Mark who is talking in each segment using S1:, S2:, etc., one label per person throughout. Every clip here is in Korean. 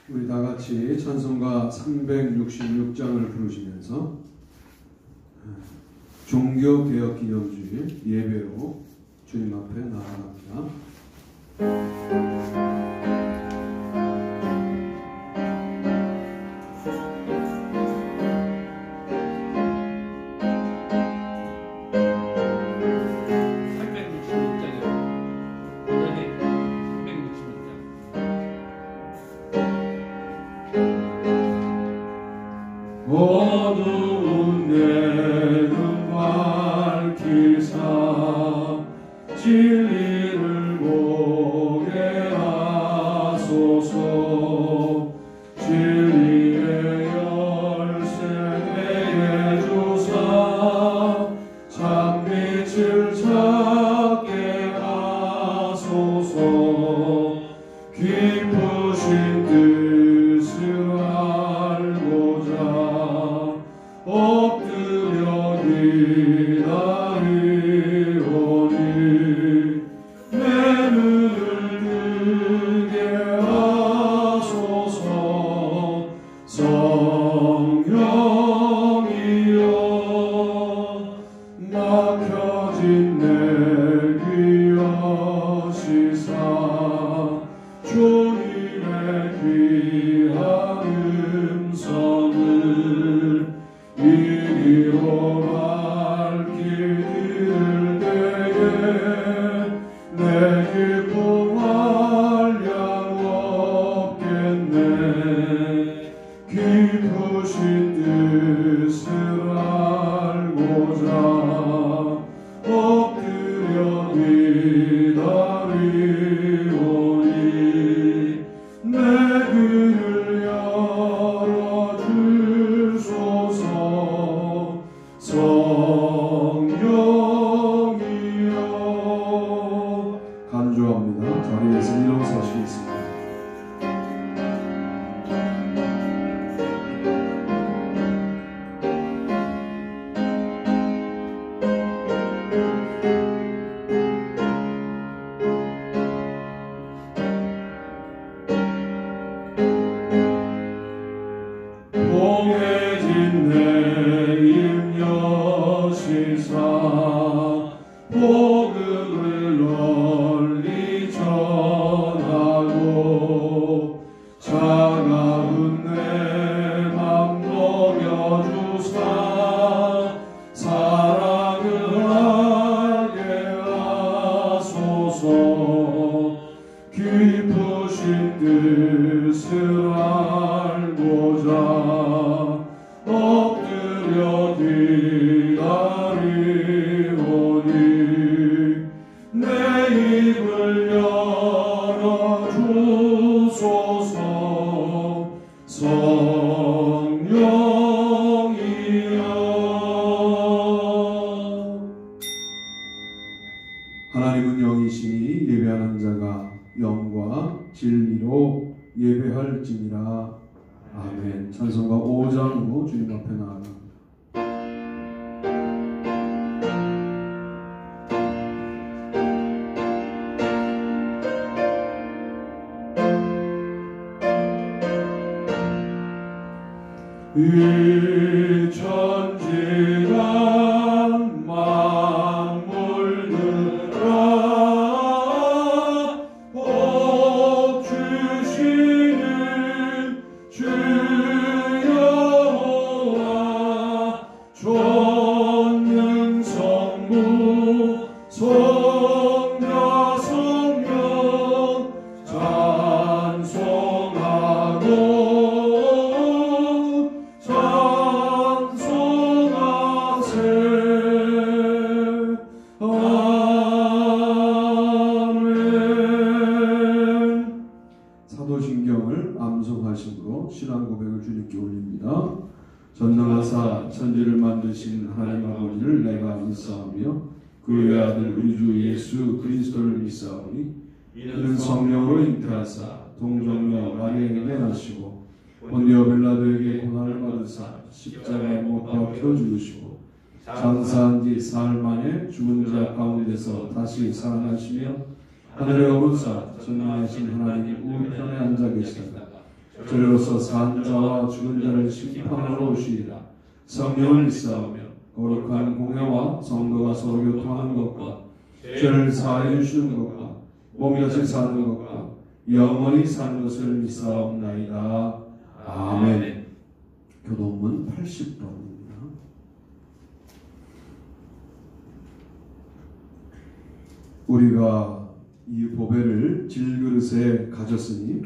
S1: 우리 다 같이 찬송가 366장을 부르시면서 종교개혁기념주일 예배로 주님 앞에 나아갑니다.
S2: 어두운 내 눈 밝히사 진리를 보게 하소서. 진리의 열쇠 내게 주사 참빛을 찾게 하소서. 깊으신 뜻을 알고자 엎드려 기다리오니 내 눈을 뜨게 하소서. 성령이여 막혀진 내 귀 여시사 주님의 귀한 음성을 이리로 밝히 들을 때에 내 기쁨 한량 없겠네. 깊으신 뜻을 알고자 엎드려 기다리오니 내 귀를 열어주소서. 성령이여.
S1: 간주합니다. 자리에서 일어서시겠습니다.
S2: 봉해진 내 입 여시사 복음을 널리 전하고 차가운 내 맘 녹여주사 사랑을 하게 하소서. 깊으신 뜻을 알고자 엎드려 기다리오니 내 입을 열어주소서. 성령이여.
S1: 하나님은 영이시니 예배하는 자가 영과 진리로 예배할지니라. 아멘. 찬송가 5장으로 주님 앞에 나아갑니다.
S2: 이 천지간 만물들아 복 주시는 주 여호와 전능 성부 성자 성령 찬송하고
S1: 사도신경을 암송하심으로 신앙 고백을 주님께 올립니다. 전능하사 천지를 만드신 하나님 아버지를 내가 믿사오며 그의 아들 우리 주 예수 그리스도를 믿사오니 이는 성령으로 잉태하사 동정녀 마리아에게 나시고 본디오 빌라도에게 고난을 받으사 십자가에 못 박혀 죽으시고 장사한 지 사흘 만에 죽은 자 가운데서 다시 살아나시며 하늘에 오르사 전능하신 하나님 우편에 앉아 계시다가 저리로서 산 자와 죽은 자를 심판하러 오시리라. 성령을 믿사오며 거룩한 공회와 성도가 서로 교통하는 것과 죄를 사하여 주시는 것과 몸이 다시 사는 것과 영원히 사는 것을 믿사옵나이다. 아멘. 교도문 80번입니다. 우리가 이 보배를 질그릇에 가졌으니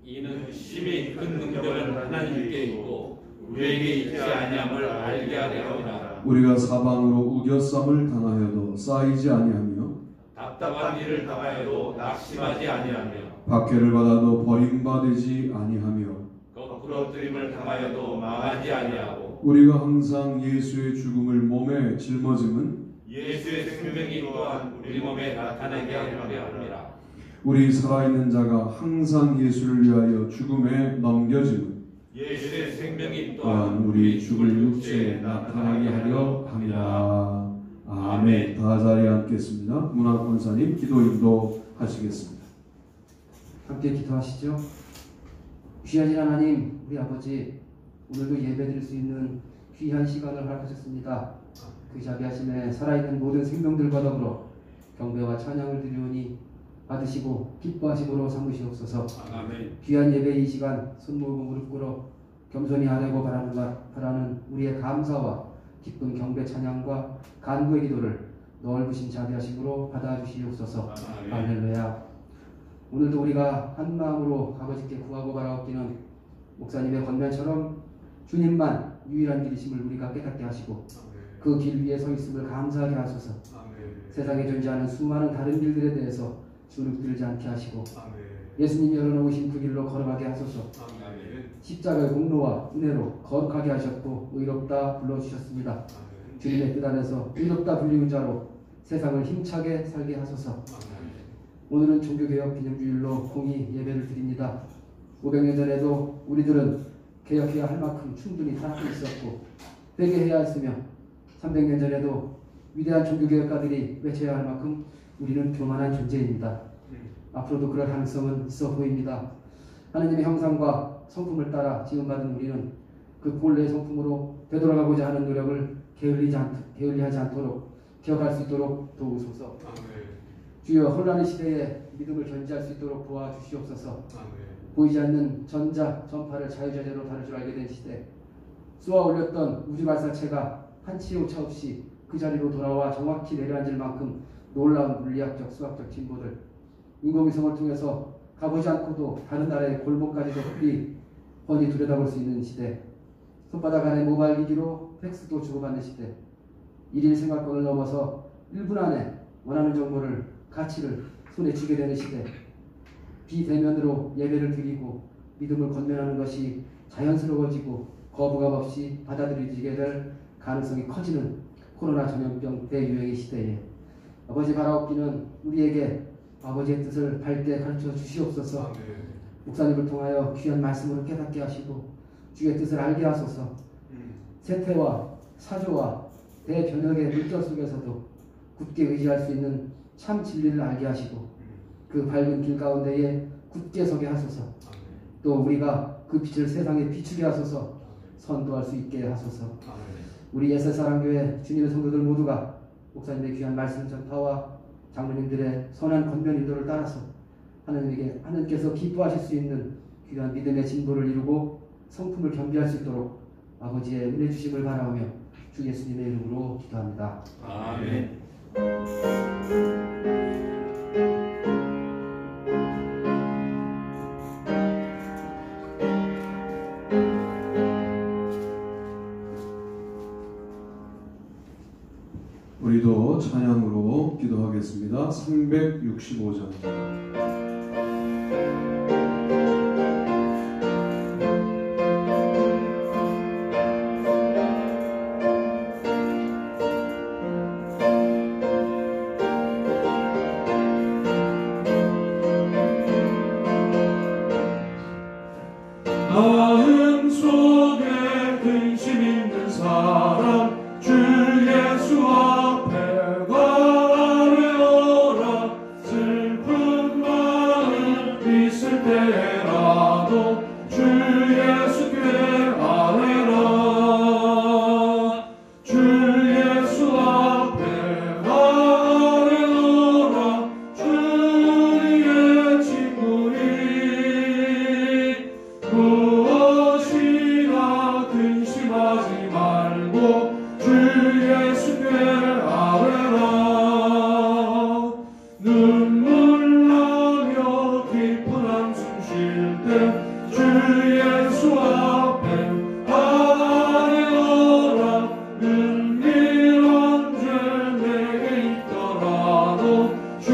S2: 이는 심히 큰 능력은 하나님께 있고 우리에게 있지 아니함을 알게 하려 함이라.
S1: 우리가 사방으로 우겨쌈을 당하여도 쌓이지 아니하며
S2: 답답한 일을 당하여도 낙심하지 아니하며
S1: 박해를 받아도 버림받지 아니하며
S2: 부러뜨림을 당하여도 망하지 아니하고
S1: 우리가 항상 예수의 죽음을 몸에 짊어짐은
S2: 예수의 생명이 또한 우리 몸에 나타나게 하려 함이라.
S1: 우리 살아있는 자가 항상 예수를 위하여 죽음에 넘겨짐은
S2: 예수의 생명이
S1: 또한 우리 죽을 육체에 나타나게 하려 함이라. 아멘. 다 자리에 앉겠습니다. 문학 권사님 기도 인도하시겠습니다.
S3: 함께 기도하시죠. 귀하신 하나님, 우리 아버지, 오늘도 예배드릴 수 있는 귀한 시간을 허락하셨습니다. 그 자비하심에 살아있는 모든 생명들과 더불어 경배와 찬양을 드리오니 받으시고 기뻐하심으로 삼으시옵소서.
S2: 아멘.
S3: 귀한 예배 이 시간 손 모으고 무릎 꿇어 겸손히 하려고 바라는 우리의 감사와 기쁜 경배 찬양과 간구의 기도를 넓으신 자비하심으로 받아주시옵소서. 할렐루야. 오늘도 우리가 한 마음으로 아버지께 구하고 바라옵기는 목사님의 권면처럼 주님만 유일한 길이심을 우리가 깨닫게 하시고 그 길 위에 서 있음을 감사하게 하소서. 세상에 존재하는 수많은 다른 길들에 대해서 주눅들지 않게 하시고 예수님이 열어놓으신 그 길로 걸어가게 하소서. 십자가의 공로와 은혜로 거룩하게 하셨고 의롭다 불러주셨습니다. 주님의 뜻 안에서 의롭다 불리운 자로 세상을 힘차게 살게 하소서. 오늘은 종교개혁 기념주일로 공의 예배를 드립니다. 500년 전에도 우리들은 개혁해야 할 만큼 충분히 살고 있었고 회개해야 했으며 300년 전에도 위대한 종교개혁가들이 외쳐야 할 만큼 우리는 교만한 존재입니다. 앞으로도 그럴 가능성은 있어 보입니다. 하나님의 형상과 성품을 따라 지음받은 우리는 그 본래의 성품으로 되돌아가고자 하는 노력을 게을리하지 않도록 기억할 수 있도록 도우소서. 주여, 혼란의 시대에 믿음을 견지할 수 있도록 도와주시옵소서. 보이지 않는 전자, 전파를 자유자재로 다룰 줄 알게 된 시대, 쏘아 올렸던 우주발사체가 한치 오차 없이 그 자리로 돌아와 정확히 내려앉을 만큼 놀라운 물리학적, 수학적 진보들, 인공위성을 통해서 가보지 않고도 다른 나라의 골목까지도 뻔히 들여다볼 수 있는 시대, 손바닥 안에 모바일 기기로 팩스도 주고받는 시대, 일일 생활권을 넘어서 1분 안에 원하는 정보를, 가치를 손에 쥐게 되는 시대, 비대면으로 예배를 드리고 믿음을 권면하는 것이 자연스러워지고 거부감 없이 받아들여지게 될 가능성이 커지는 코로나 전염병 대유행의 시대에 아버지 바라옵기는 우리에게 아버지의 뜻을 밝게 가르쳐 주시옵소서. 목사님을 통하여 귀한 말씀으로 깨닫게 하시고 주의 뜻을 알게 하소서. 세태와 사조와 대변혁의 물결 속에서도 굳게 의지할 수 있는 참 진리를 알게 하시고 그 밝은 길 가운데에 굳게 서게 하소서. 또 우리가 그 빛을 세상에 비추게 하소서. 선도할 수 있게 하소서. 우리 예세사랑교회 주님의 성도들 모두가 목사님의 귀한 말씀 전파와 장로님들의 선한 권면 인도를 따라서 하나님께서 기뻐하실 수 있는 귀한 믿음의 진보를 이루고 성품을 겸비할 수 있도록 아버지의 은혜 주심을 바라오며 주 예수님의 이름으로 기도합니다.
S2: 아멘.
S1: 우리도 찬양으로 기도하겠습니다. 365장.
S2: 마음 속에 근심 있는 사람 주 예수 앞에 가려라. 슬픈 마음 있을 때라도 주
S1: 예수께 아뢰라. 주 예수 앞에 아뢰어라. 주의 친구니 무엇이나 근심하지 말고 주 예수께 아뢰라. 눈물 나며 깊은 한숨 쉴 때 주 예수 앞에 아뢰어라. 은밀한 죄 내게 있더라도 주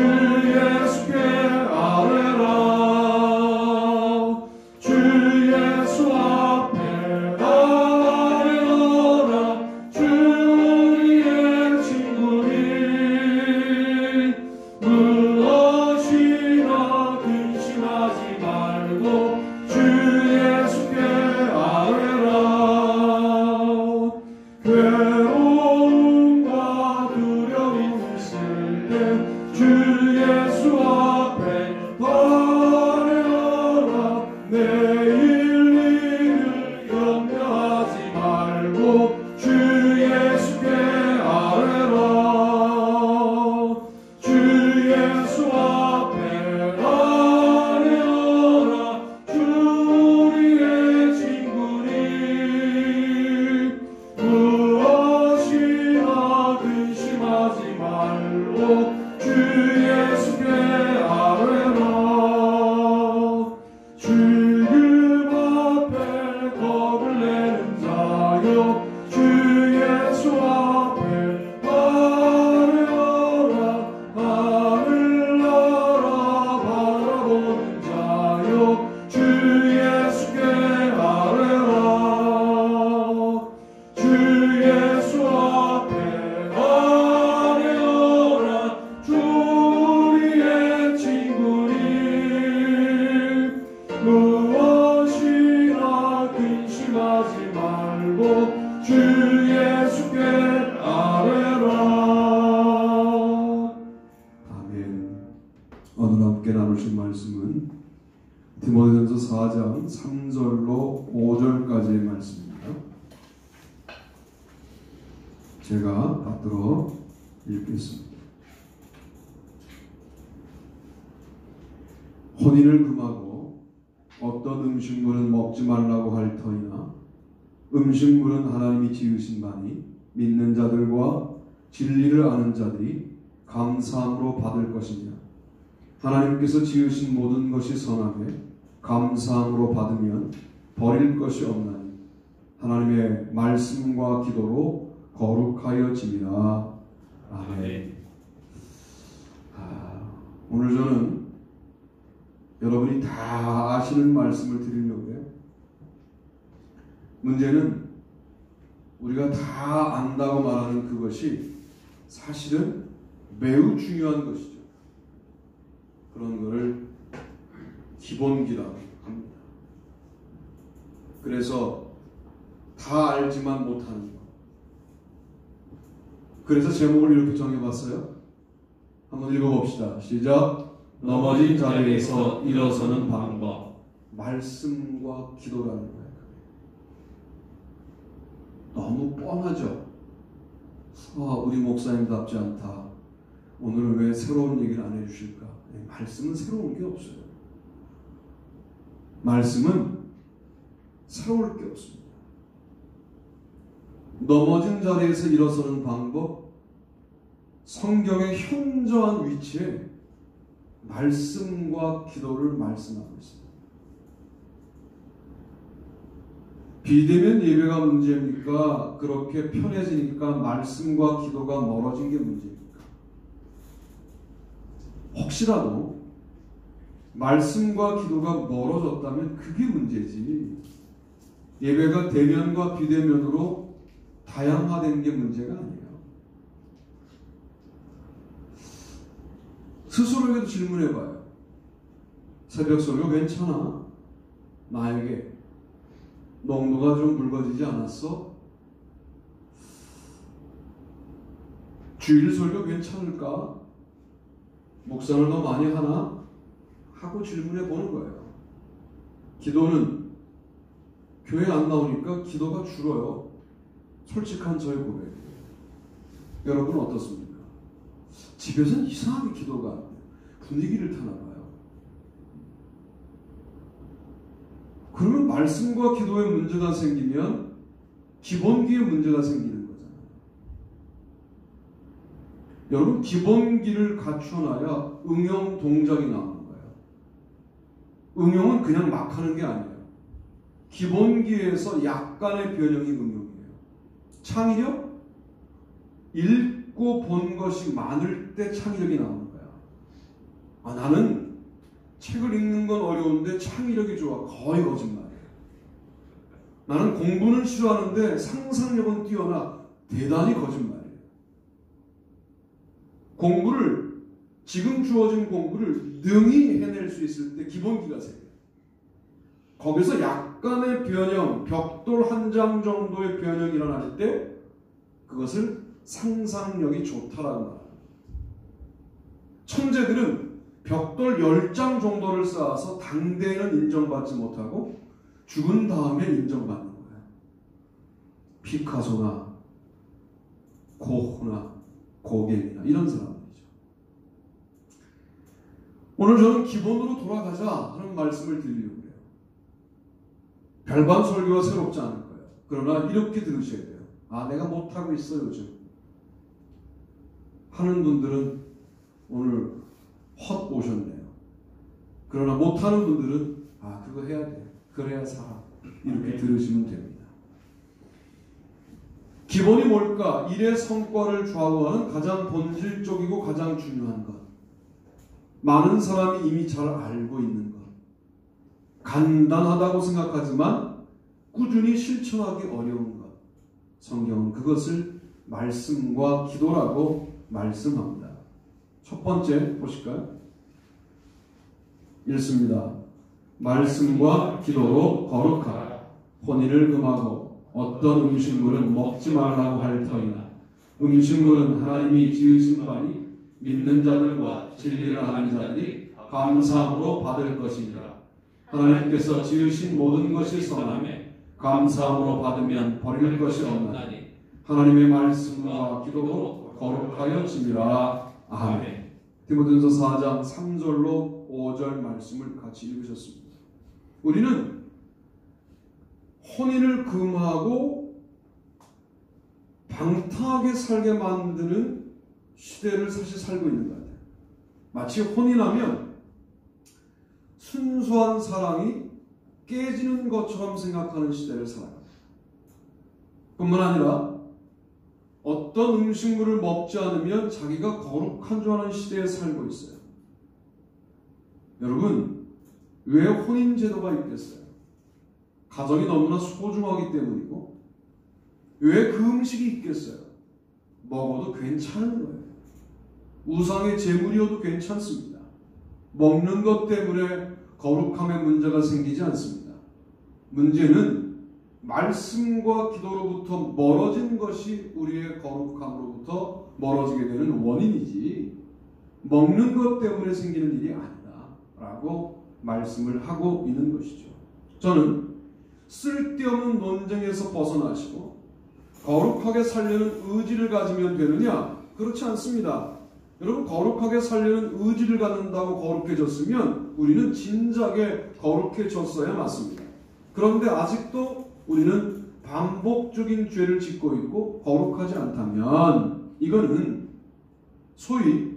S1: 예수께 아뢰라. 주 예수 앞에 아뢰어라. 주 우리의 친구니 무엇이나 근심하지 말고 주 예수께 아뢰라. 괴로움과 두려움 있을 때 주 예수 앞에 아뢰어라. 내일 일을 염려하지 말고 주 예수께 아뢰라. 주 예수 앞에 아뢰어라. 주 우리의 친구니 무엇이나 근심하지 말고 주 예수께 아뢰라. 주님 앞에 겁을 내는 자여 주 예수 앞에 아뢰어라. 하늘 나라 바라보는 자여 주 예수께 아뢰라. 주 예수 앞에 아뢰어라. 주 우리의 친구니 무엇이나 근심하지 말고 주 예수께 아뢰라. 아멘. 오늘 함께 나누신 말씀은 디모데전서 4장 3절로 5절까지의 말씀입니다. 제가 받들어 읽겠습니다. 혼인을 금하고 어떤 음식물은 먹지 말라고 할 터이나 음식물은 하나님이 지으신 바니 믿는 자들과 진리를 아는 자들이 감사함으로 받을 것이며 하나님께서 지으신 모든 것이 선하게 감사함으로 받으면 버릴 것이 없나니 하나님의 말씀과 기도로 거룩하여짐이라. 아멘. 오늘 저는 여러분이 다 아시는 말씀을 드리려고 해요. 문제는 우리가 다 안다고 말하는 그것이 사실은 매우 중요한 것이죠. 그런 것을 기본기라고 합니다. 그래서 다 알지만 못하는 것. 그래서 제목을 이렇게 정해봤어요. 한번 읽어봅시다. 시작. 넘어진 자리에서 일어서는 방법. 말씀과 기도라는 거예요. 너무 뻔하죠. 우리 목사님답지 않다. 오늘은 왜 새로운 얘기를 안 해주실까? 말씀은 새로운 게 없어요. 말씀은 새로울 게 없습니다. 넘어진 자리에서 일어서는 방법, 성경의 현저한 위치에 말씀과 기도를 말씀하고 있습니다. 비대면 예배가 문제입니까? 그렇게 편해지니까 말씀과 기도가 멀어진 게 문제입니까? 혹시라도 말씀과 기도가 멀어졌다면 그게 문제지, 예배가 대면과 비대면으로 다양화된 게 문제가 아니에요. 스스로에게도 질문해봐요. 새벽 설교 괜찮아? 나에게 농도가 좀 묽어지지 않았어? 주일 설교 괜찮을까? 묵상을 더 많이 하나? 하고 질문해 보는 거예요. 기도는 교회 안 나오니까 기도가 줄어요. 솔직한 저의 고백이에요. 여러분은 어떻습니까? 집에서는 이상하게 기도가 안 돼요. 분위기를 타나 봐요. 그러면 말씀과 기도에 문제가 생기면 기본기에 문제가 생기는 거잖아요. 여러분, 기본기를 갖춰놔야 응용 동작이 나오는 거예요. 응용은 그냥 막 하는 게 아니에요. 기본기에서 약간의 변형이 응용이에요. 창의력? 읽고 본 것이 많을 때 창의력이 나오는 거야. 나는 책을 읽는 건 어려운데 창의력이 좋아. 거의 거짓말이에요. 나는 공부는 싫어하는데 상상력은 뛰어나. 대단히 거짓말이에요. 지금 주어진 공부를 능히 해낼 수 있을 때 기본기가 생겨요. 거기서 약간의 변형, 벽돌 한 장 정도의 변형이 일어날 때 그것을 상상력이 좋다라는 말이에요. 천재들은 벽돌 10장 정도를 쌓아서 당대에는 인정받지 못하고 죽은 다음에 인정받는 거예요. 피카소나 고흐나 고갱이나 이런 사람들이죠. 오늘 저는 기본으로 돌아가자 하는 말씀을 드리려고 해요. 별반 설교가 새롭지 않을 거예요. 그러나 이렇게 들으셔야 돼요. 내가 못하고 있어 요즘 하는 분들은 오늘 헛 오셨네요. 그러나 못하는 분들은 그거 해야 돼. 그래야 살아. 이렇게 들으시면 됩니다. 기본이 뭘까? 일의 성과를 좌우하는 가장 본질적이고 가장 중요한 것. 많은 사람이 이미 잘 알고 있는 것. 간단하다고 생각하지만 꾸준히 실천하기 어려운 것. 성경은 그것을 말씀과 기도라고 말씀합니다. 첫 번째 보실까요? 읽습니다. 말씀과 기도로 거룩하라. 혼인을 금하고 어떤 음식물은 먹지 말라고 할 터이나 음식물은 하나님이 지으신 바니 믿는 자들과 진리를 하는 자들이 감사함으로 받을 것이니라. 하나님께서 지으신 모든 것이 선함에 감사함으로 받으면 버릴 것이 없나니 하나님의 말씀과 기도로 거룩하여 지니라. 아멘. 디모데전서 4장 3절로 5절 말씀을 같이 읽으셨습니다. 우리는 혼인을 금하고 방탕하게 살게 만드는 시대를 사실 살고 있는 것 같아요. 마치 혼인하면 순수한 사랑이 깨지는 것처럼 생각하는 시대를 살아요. 뿐만 아니라 어떤 음식물을 먹지 않으면 자기가 거룩한 줄 아는 시대에 살고 있어요. 여러분, 왜 혼인제도가 있겠어요? 가정이 너무나 소중하기 때문이고, 왜 그 음식이 있겠어요? 먹어도 괜찮은 거예요. 우상의 제물이어도 괜찮습니다. 먹는 것 때문에 거룩함에 문제가 생기지 않습니다. 문제는 말씀과 기도로부터 멀어진 것이 우리의 거룩함으로부터 멀어지게 되는 원인이지 먹는 것 때문에 생기는 일이 아니다 라고 말씀을 하고 있는 것이죠. 저는 쓸데없는 논쟁에서 벗어나시고 거룩하게 살려는 의지를 가지면 되느냐? 그렇지 않습니다. 여러분, 거룩하게 살려는 의지를 갖는다고 거룩해졌으면 우리는 진작에 거룩해졌어야 맞습니다. 그런데 아직도 우리는 반복적인 죄를 짓고 있고 거룩하지 않다면 이거는 소위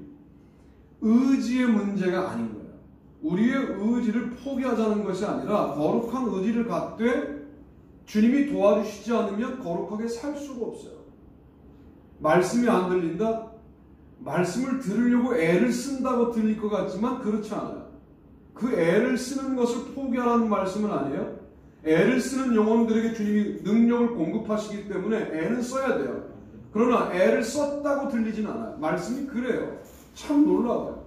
S1: 의지의 문제가 아닌 거예요. 우리의 의지를 포기하자는 것이 아니라 거룩한 의지를 갖되 주님이 도와주시지 않으면 거룩하게 살 수가 없어요. 말씀이 안 들린다? 말씀을 들으려고 애를 쓴다고 들릴 것 같지만 그렇지 않아요. 그 애를 쓰는 것을 포기하라는 말씀은 아니에요. 애를 쓰는 영혼들에게 주님이 능력을 공급하시기 때문에 애는 써야 돼요. 그러나 애를 썼다고 들리진 않아요. 말씀이 그래요. 참 놀라워요.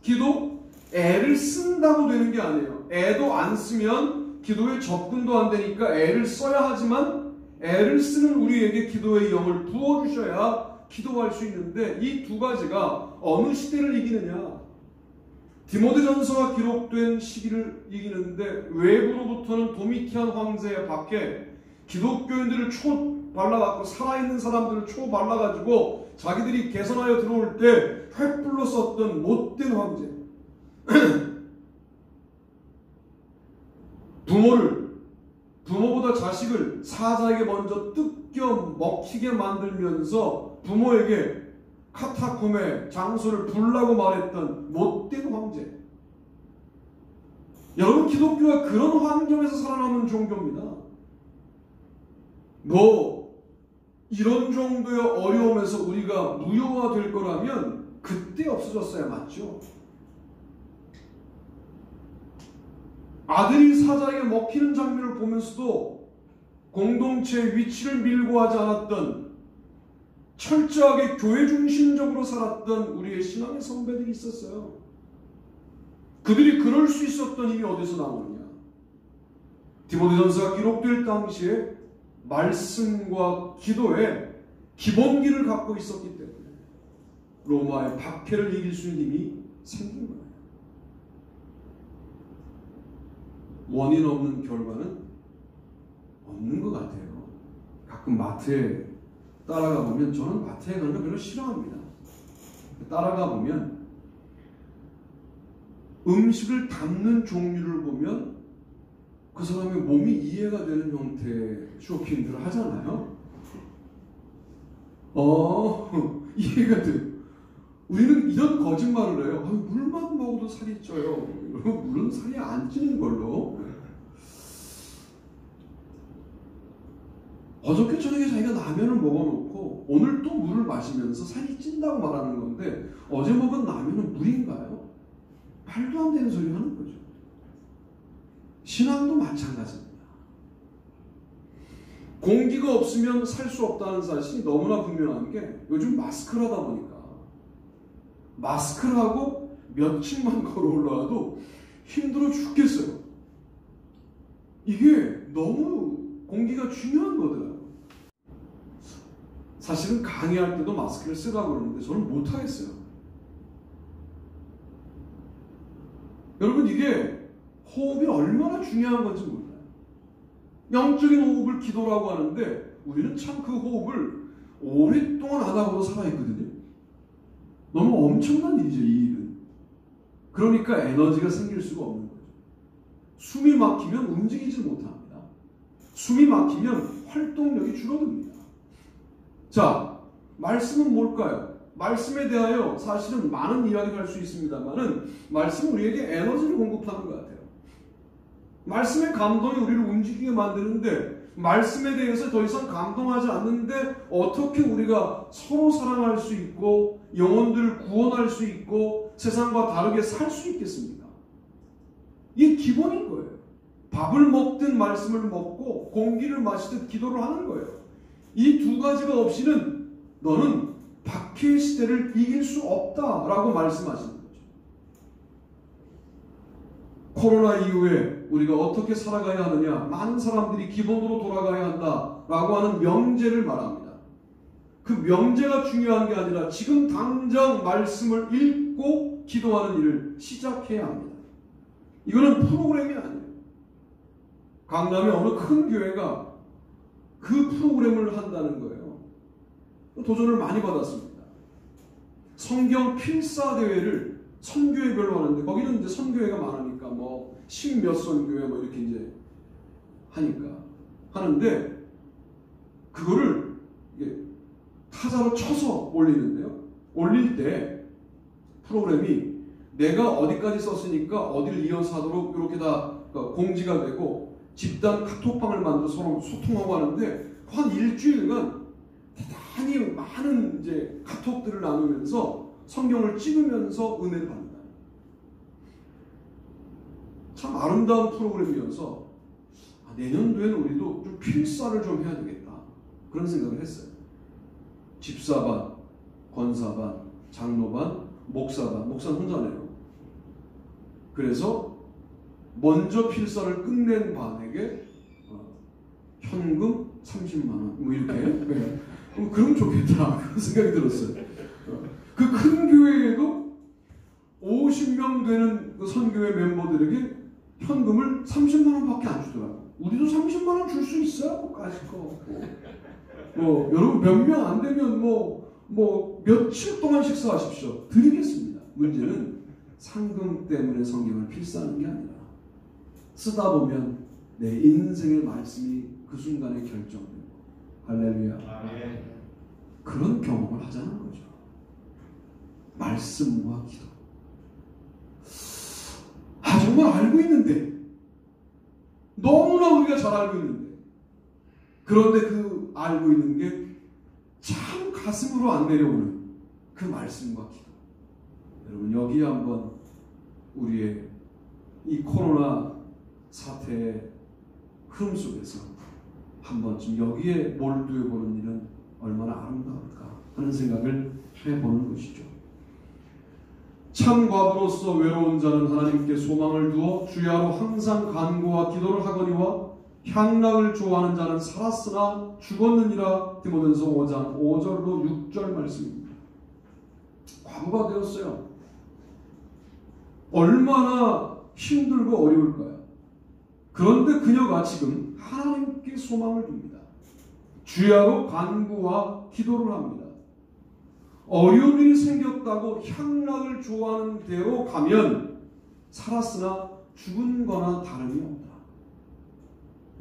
S1: 기도 애를 쓴다고 되는 게 아니에요. 애도 안 쓰면 기도에 접근도 안 되니까 애를 써야 하지만 애를 쓰는 우리에게 기도의 영을 부어주셔야 기도할 수 있는데 이 두 가지가 어느 시대를 이기느냐? 디모데전서가 기록된 시기를 이기는데 외부로부터는 도미티안 황제 밖에 기독교인들을 초발라갖고 살아있는 사람들을 초발라가지고 자기들이 개선하여 들어올 때 횃불로 썼던 못된 황제. 부모보다 자식을 사자에게 먼저 뜯겨 먹히게 만들면서 부모에게 카타콤의 장소를 불라고 말했던 못된 황제. 여러분, 기독교가 그런 환경에서 살아남은 종교입니다. 이런 정도의 어려움에서 우리가 무효화될 거라면 그때 없어졌어야 맞죠. 아들이 사자에게 먹히는 장면을 보면서도 공동체의 위치를 밀고 하지 않았던, 철저하게 교회 중심적으로 살았던 우리의 신앙의 선배들이 있었어요. 그들이 그럴 수 있었던 힘이 어디서 나오느냐? 디모데전서가 기록될 당시에 말씀과 기도의 기본기를 갖고 있었기 때문에 로마의 박해를 이길 수 있는 힘이 생긴 거예요. 원인 없는 결과는 없는 것 같아요. 가끔 마트에 따라가 보면, 저는 마트에 가는 거 별로 싫어합니다. 따라가 보면 음식을 담는 종류를 보면 그 사람의 몸이 이해가 되는 형태의 쇼핑들을 하잖아요. 이해가 돼요. 우리는 이런 거짓말을 해요. 물만 먹어도 살이 쪄요. 물은 살이 안 찌는 걸로. 어저께 저녁에 자기가 라면을 먹어놓고 오늘 또 물을 마시면서 살이 찐다고 말하는 건데, 어제 먹은 라면은 물인가요? 말도 안 되는 소리 하는 거죠. 신앙도 마찬가지입니다. 공기가 없으면 살 수 없다는 사실이 너무나 분명한 게, 요즘 마스크를 하다 보니까 마스크를 하고 몇 층만 걸어 올라와도 힘들어 죽겠어요. 이게 너무 공기가 중요한 거더라고요. 사실은 강의할 때도 마스크를 쓰라고 그러는데 저는 못하겠어요. 여러분, 이게 호흡이 얼마나 중요한 건지 몰라요. 영적인 호흡을 기도라고 하는데 우리는 참 그 호흡을 오랫동안 안 하고도 살아있거든요. 너무 엄청난 일이죠, 이 일은. 그러니까 에너지가 생길 수가 없는 거죠. 숨이 막히면 움직이지 못합니다. 숨이 막히면 활동력이 줄어듭니다. 자, 말씀은 뭘까요? 말씀에 대하여 사실은 많은 이야기를 할 수 있습니다만은, 말씀은 우리에게 에너지를 공급하는 것 같아요. 말씀의 감동이 우리를 움직이게 만드는데, 말씀에 대해서 더 이상 감동하지 않는데 어떻게 우리가 서로 사랑할 수 있고 영혼들을 구원할 수 있고 세상과 다르게 살 수 있겠습니까? 이게 기본인 거예요. 밥을 먹든 말씀을 먹고 공기를 마시듯 기도를 하는 거예요. 이 두 가지가 없이는 너는 박해의 시대를 이길 수 없다라고 말씀하시는 거죠. 코로나 이후에 우리가 어떻게 살아가야 하느냐, 많은 사람들이 기본으로 돌아가야 한다라고 하는 명제를 말합니다. 그 명제가 중요한 게 아니라 지금 당장 말씀을 읽고 기도하는 일을 시작해야 합니다. 이거는 프로그램이 아니에요. 강남의 어느 큰 교회가 그 프로그램을 한다는 거예요. 도전을 많이 받았습니다. 성경 필사 대회를 선교회별로 하는데, 거기는 이제 선교회가 많으니까 뭐 십몇 선교회 뭐 이렇게 이제 하는데, 그거를 이게 타자로 쳐서 올리는데요. 올릴 때 프로그램이 내가 어디까지 썼으니까 어디를 이어서 하도록 이렇게 다 공지가 되고, 집단 카톡방을 만들어 서로 소통하고 하는데, 한 일주일간 대단히 많은 이제 카톡들을 나누면서 성경을 찍으면서 은혜를 받는다. 참 아름다운 프로그램이어서 내년도에는 우리도 좀 필사를 좀 해야 되겠다, 그런 생각을 했어요. 집사반, 권사반, 장로반, 목사반, 목사는 혼자네요. 그래서 먼저 필사를 끝낸 반에게 현금 30만 원 뭐 이렇게 네. 그럼 좋겠다, 그런 생각이 들었어요. 그 큰 교회에도 50명 되는 그 선교회 멤버들에게 현금을 30만 원밖에 안 주더라고. 우리도 30만 원 줄 수 있어요? 뭐 가질 거 없고. 여러분 몇 명 안 되면 며칠 동안 식사하십시오. 드리겠습니다. 문제는 상금 때문에 성경을 필사하는 게 아니라 쓰다 보면 내 인생의 말씀이 그 순간에 결정되고 할렐루야.
S2: 아멘.
S1: 그런 경험을 하자는 거죠. 말씀과 기도. 정말 알고 있는데 너무나 우리가 잘 알고 있는데 그런데 그 알고 있는 게 참 가슴으로 안 내려오는 그 말씀과 기도. 여러분 여기 한번 우리의 이 코로나 사태의 흐름 속에서 한 번쯤 여기에 몰두해 보는 일은 얼마나 아름다울까 하는 생각을 해보는 것이죠. 참 과부로서 외로운 자는 하나님께 소망을 두어 주야로 항상 간구와 기도를 하거니와 향락을 좋아하는 자는 살았으나 죽었느니라. 디모데전서 5장 5절로 6절 말씀입니다. 과부가 되었어요. 얼마나 힘들고 어려울까요? 그런데 그녀가 지금 하나님께 소망을 둡니다. 주야로 간구와 기도를 합니다. 어려운 일이 생겼다고 향락을 좋아하는 대로 가면 살았으나 죽은 거나 다름이 없다.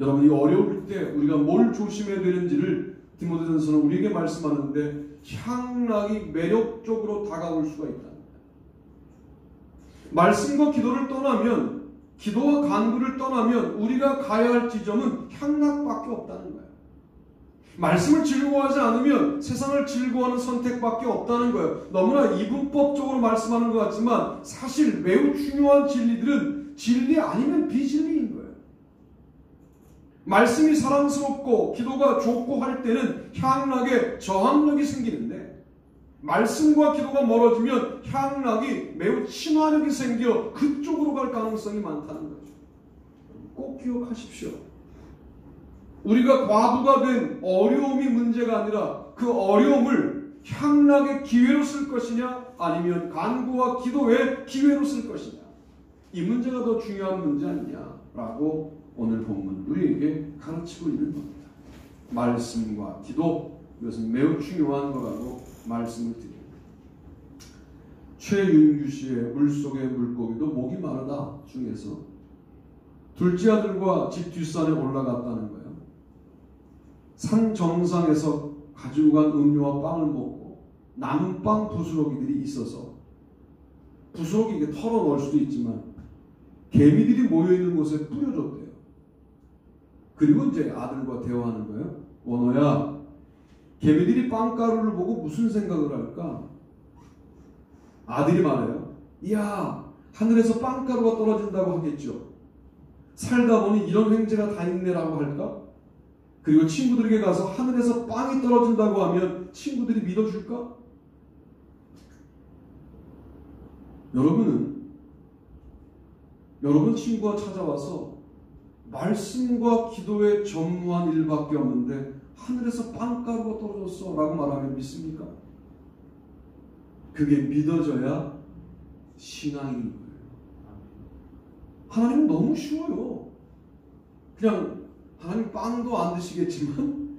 S1: 여러분 이 어려울 때 우리가 뭘 조심해야 되는지를 디모데전서는 우리에게 말씀하는데 향락이 매력적으로 다가올 수가 있다. 말씀과 기도를 떠나면 기도와 간구를 떠나면 우리가 가야 할 지점은 향락밖에 없다는 거예요. 말씀을 즐거워하지 않으면 세상을 즐거워하는 선택밖에 없다는 거예요. 너무나 이분법적으로 말씀하는 것 같지만 사실 매우 중요한 진리들은 진리 아니면 비진리인 거예요. 말씀이 사랑스럽고 기도가 좋고 할 때는 향락에 저항력이 생기는데 말씀과 기도가 멀어지면 향락이 매우 친화력이 생겨 그쪽으로 갈 가능성이 많다는 거죠. 꼭 기억하십시오. 우리가 과부가 된 어려움이 문제가 아니라 그 어려움을 향락의 기회로 쓸 것이냐 아니면 간구와 기도의 기회로 쓸 것이냐, 이 문제가 더 중요한 문제 아니냐라고 오늘 본문 우리에게 가르치고 있는 겁니다. 말씀과 기도, 이것은 매우 중요한 거라고 말씀을 드립니다. 최윤규 씨의 물속의 물고기도 목이 마르다 중에서 둘째 아들과 집 뒷산에 올라갔다는 거예요. 산 정상에서 가지고 간 음료와 빵을 먹고 남은 빵 부스러기들이 있어서 부스러기 이게 털어 넣을 수도 있지만 개미들이 모여있는 곳에 뿌려줬대요. 그리고 이제 아들과 대화하는 거예요. 원호야, 개미들이 빵가루를 보고 무슨 생각을 할까? 아들이 말해요. 이야, 하늘에서 빵가루가 떨어진다고 하겠죠. 살다 보니 이런 횡재가 다 있네라고 할까? 그리고 친구들에게 가서 하늘에서 빵이 떨어진다고 하면 친구들이 믿어줄까? 여러분 친구가 찾아와서 말씀과 기도에 전무한 일밖에 없는데 하늘에서 빵가루가 떨어졌어 라고 말하면 믿습니까? 그게 믿어져야 신앙인 거예요. 하나님은 너무 쉬워요. 그냥 하나님 빵도 안 드시겠지만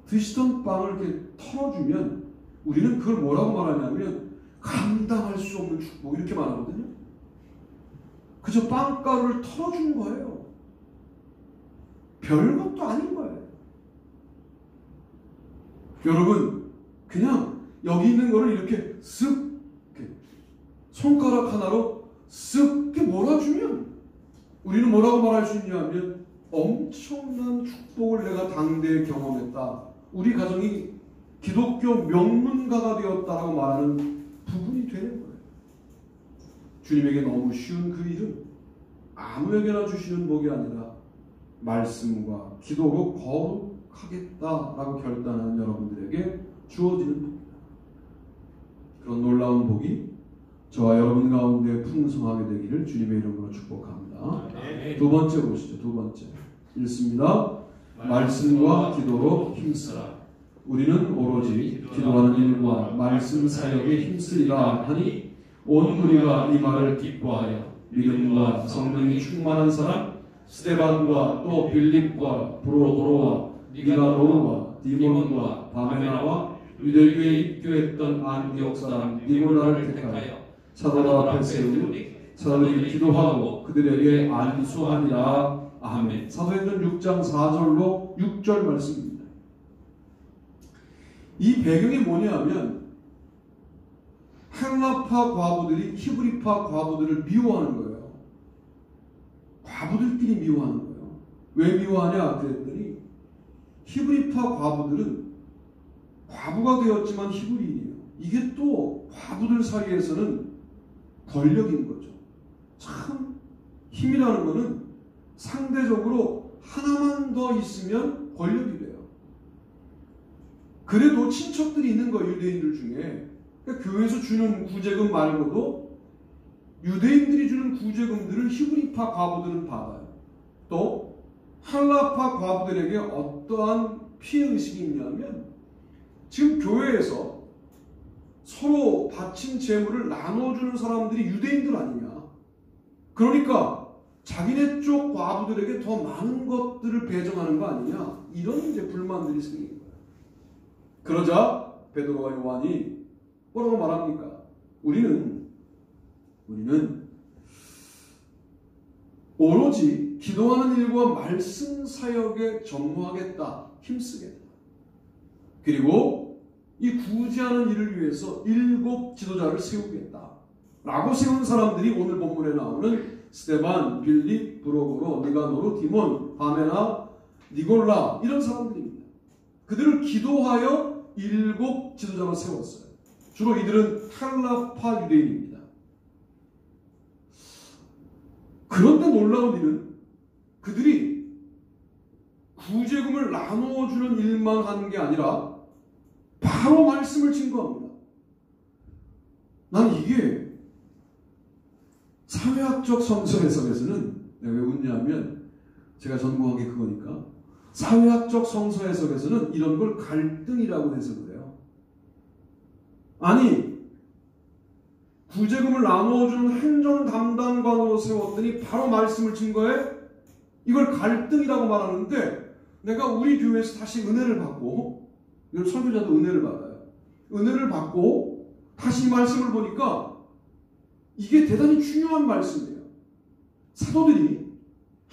S1: 드시던 빵을 이렇게 털어주면 우리는 그걸 뭐라고 말하냐면 감당할 수 없는 축복 이렇게 말하거든요. 그저 빵가루를 털어준 거예요. 별것도 아닌 거예요. 여러분 그냥 여기 있는 거를 이렇게 쓱 이렇게 손가락 하나로 쓱 이렇게 몰아주면 우리는 뭐라고 말할 수 있냐면 엄청난 축복을 내가 당대에 경험했다. 우리 가정이 기독교 명문가가 되었다라고 말하는 부분이 되는 거예요. 주님에게 너무 쉬운 그 일은 아무에게나 주시는 복이 아니라 말씀과 기도로 거룩하겠다라고 결단하는 여러분들에게 주어지는 복입니다. 그런 놀라운 복이 저와 여러분 가운데 풍성하게 되기를 주님의 이름으로 축복합니다. 두 번째 보시죠. 두 번째 읽습니다. 말씀과 기도로 힘쓰라. 우리는 오로지 기도하는 일과 말씀 사역에 힘쓰리라 하니 온 무리가 이 말을 기뻐하여 믿음과 성령이 충만한 사람 스데반과 또 빌립과 브로도로와 니가노르와 디몬과 바메나와 유대교에 입교했던 안디옥 사람 니고라를 택하여 사도들 앞에 세우니 사도들이 기도하고 그들에게 안수하니라. 아멘. 사도행전 6장 4절로 6절 말씀입니다. 이 배경이 뭐냐면 헬라파 과부들이 히브리파 과부들을 미워하는 거예요. 과부들끼리 미워하는 거예요. 왜 미워하냐 그랬더니 히브리파 과부들은 과부가 되었지만 히브리인이에요. 이게 또 과부들 사이에서는 권력인 거죠. 참 힘이라는 거는 상대적으로 하나만 더 있으면 권력이 돼요. 그래도 친척들이 있는 거예요. 유대인들 중에. 그러니까 교회에서 주는 구제금 말고도 유대인들이 주는 구제금들을 히브리파 과부들은 받아요. 또 헬라파 과부들에게 어떠한 피해의식이 있냐면 지금 교회에서 서로 바친 재물을 나눠주는 사람들이 유대인들 아니냐. 그러니까 자기네 쪽 과부들에게 더 많은 것들을 배정하는 거 아니냐. 이런 이제 불만들이 생긴 거예요. 그러자 베드로와 요한이 뭐라고 말합니까? 우리는 오로지 기도하는 일과 말씀 사역에 전무하겠다. 힘쓰겠다. 그리고 이 구제하는 일을 위해서 7 지도자를 세우겠다. 라고 세운 사람들이 오늘 본문에 나오는 스데반, 빌립, 브로고로, 니가노르, 디몬, 바메나, 니골라 이런 사람들입니다. 그들을 기도하여 7 지도자로 세웠어요. 주로 이들은 헬라파 유대인입니다. 그런데 놀라운 일은 그들이 구제금을 나누어주는 일만 하는 게 아니라 바로 말씀을 증거합니다. 난 이게 사회학적 성서 해석에서는 내가 왜 웃냐면 제가 전공한 게 그거니까 사회학적 성서 해석에서는 이런 걸 갈등이라고 해석을 해요. 아니 구제금을 나누어주는 행정 담당관으로 세웠더니 바로 말씀을 증거해? 이걸 갈등이라고 말하는데 내가 우리 교회에서 다시 은혜를 받고 이런 설교자도 은혜를 받아요. 은혜를 받고 다시 이 말씀을 보니까 이게 대단히 중요한 말씀이에요. 사도들이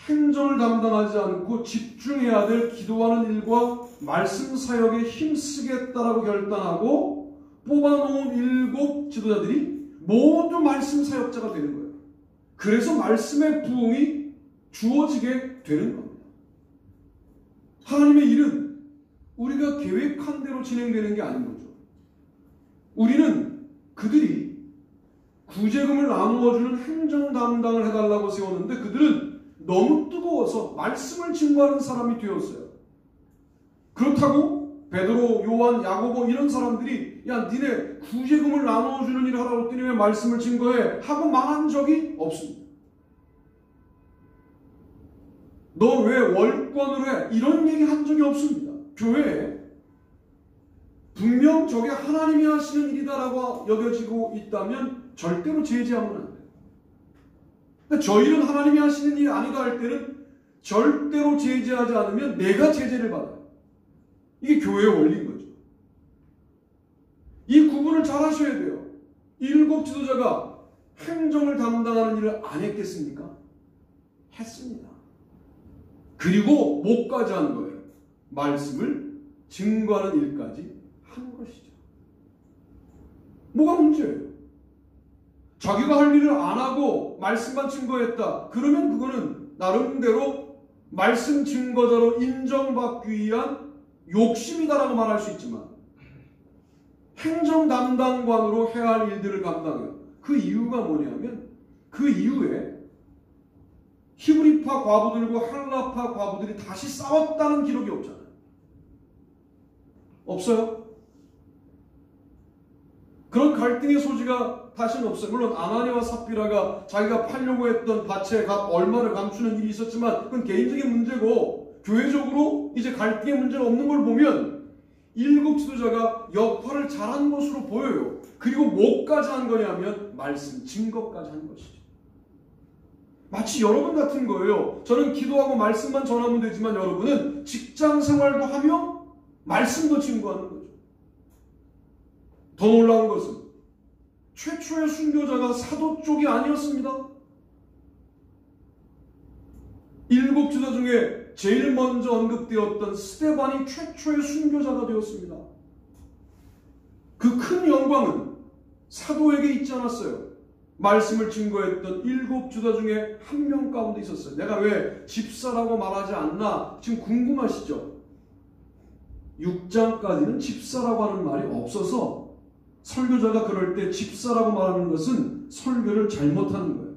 S1: 행정을 담당하지 않고 집중해야 될 기도하는 일과 말씀 사역에 힘쓰겠다라고 결단하고 뽑아놓은 7 지도자들이 모두 말씀 사역자가 되는 거예요. 그래서 말씀의 부흥이 주어지게 되는 겁니다. 하나님의 일은 우리가 계획한 대로 진행되는 게 아닌 거죠. 우리는 그들이 구제금을 나누어주는 행정 담당을 해달라고 세웠는데 그들은 너무 뜨거워서 말씀을 증거하는 사람이 되었어요. 그렇다고 베드로, 요한, 야고보 이런 사람들이 야 니네 구제금을 나눠주는 일을 하라고 했더니 왜 말씀을 증거해? 하고 말한 적이 없습니다. 너 왜 월권으로 해? 이런 얘기 한 적이 없습니다. 교회에 분명 저게 하나님이 하시는 일이다라고 여겨지고 있다면 절대로 제지하면 안 돼요. 그러니까 저희는 하나님이 하시는 일이 아니다 할 때는 절대로 제지하지 않으면 내가 제재를 받아요. 이게 교회의 원리인 거죠. 이 구분을 잘 하셔야 돼요. 7 지도자가 행정을 담당하는 일을 안 했겠습니까? 했습니다. 그리고 뭐까지 한 거예요? 말씀을 증거하는 일까지 한 것이죠. 뭐가 문제예요? 자기가 할 일을 안 하고 말씀만 증거했다. 그러면 그거는 나름대로 말씀 증거자로 인정받기 위한 욕심이다라고 말할 수 있지만 행정 담당관으로 해야 할 일들을 감당해요. 그 이유가 뭐냐면 그 이후에 히브리파 과부들과 헬라파 과부들이 다시 싸웠다는 기록이 없잖아요. 없어요? 그런 갈등의 소지가 다시는 없어요. 물론 아나니와 삽비라가 자기가 팔려고 했던 밭의 값 얼마를 감추는 일이 있었지만 그건 개인적인 문제고 교회적으로 이제 갈등의 문제가 없는 걸 보면 일곱 지도자가 역할을 잘한 것으로 보여요. 그리고 뭐까지 한 거냐면 말씀 증거까지 한 것이죠. 마치 여러분 같은 거예요. 저는 기도하고 말씀만 전하면 되지만 여러분은 직장 생활도 하며 말씀도 증거하는 거죠. 더 놀라운 것은 최초의 순교자가 사도 쪽이 아니었습니다. 일곱 지도자 중에 제일 먼저 언급되었던 스데반이 최초의 순교자가 되었습니다. 그 큰 영광은 사도에게 있지 않았어요. 말씀을 증거했던 일곱 지도자 중에 한 명 가운데 있었어요. 내가 왜 집사라고 말하지 않나 지금 궁금하시죠? 6장까지는 집사라고 하는 말이 없어서 설교자가 그럴 때 집사라고 말하는 것은 설교를 잘못하는 거예요.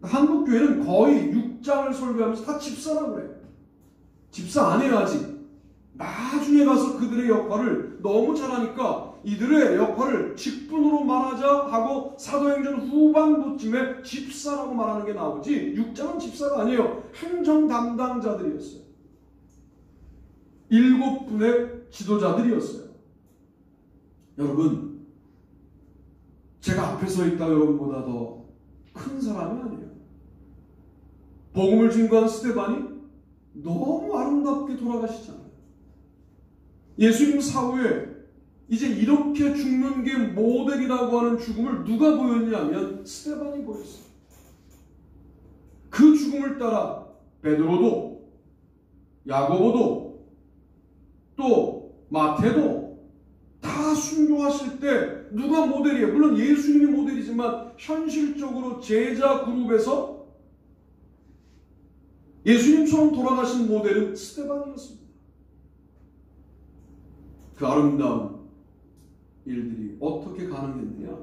S1: 한국 교회는 거의 6장을 설교하면서 다 집사라고 그래요. 집사 안 해요 아직. 나중에 가서 그들의 역할을 너무 잘하니까 이들의 역할을 직분으로 말하자 하고 사도행전 후반부쯤에 집사라고 말하는 게 나오지 6장은 집사가 아니에요. 행정 담당자들이었어요. 7분의 지도자들이었어요. 여러분, 제가 앞에 서 있다 여러분보다 더 큰 사람이 아니에요. 복음을 증거한 스데반이 너무 아름답게 돌아가시잖아요. 예수님 사후에 이제 이렇게 죽는 게 모델이라고 하는 죽음을 누가 보였냐면 스데반이 보였어요. 그 죽음을 따라 베드로도 야고보도 또 마태도 다 순교하실 때 누가 모델이에요? 물론 예수님이 모델이지만 현실적으로 제자 그룹에서 예수님처럼 돌아가신 모델은 스데반이었습니다. 그 아름다운 일들이 어떻게 가능했느냐?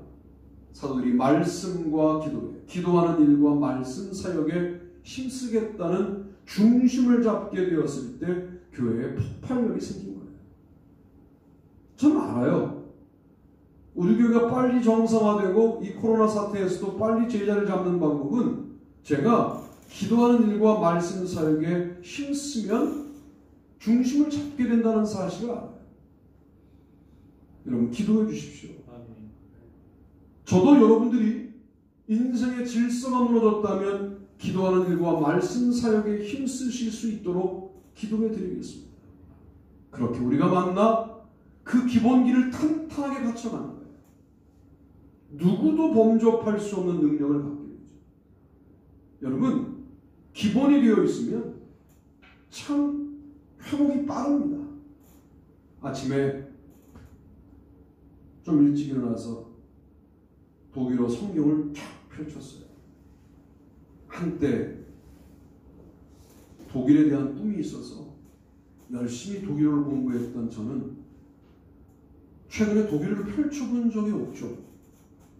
S1: 사도들이 말씀과 기도에, 기도하는 일과 말씀 사역에 힘쓰겠다는 중심을 잡게 되었을 때 교회에 폭발력이 생긴 거예요. 저는 알아요. 우리 교회가 빨리 정상화되고 이 코로나 사태에서도 빨리 제자를 잡는 방법은 제가 기도하는 일과 말씀 사역에 힘쓰면 중심을 잡게 된다는 사실을 알아요. 여러분 기도해 주십시오. 저도 여러분들이 인생의 질서가 무너졌다면 기도하는 일과 말씀 사역에 힘쓰실 수 있도록 기도해 드리겠습니다. 그렇게 우리가 만나 그 기본기를 탄탄하게 갖춰가는 거예요. 누구도 범접할 수 없는 능력을 갖게 되죠. 여러분 기본이 되어 있으면 참 회복이 빠릅니다. 아침에 좀 일찍 일어나서 독일어 성경을 쫙 펼쳤어요. 한때 독일에 대한 꿈이 있어서 열심히 독일어를 공부했던 저는 최근에 독일어를 펼쳐본 적이 없죠.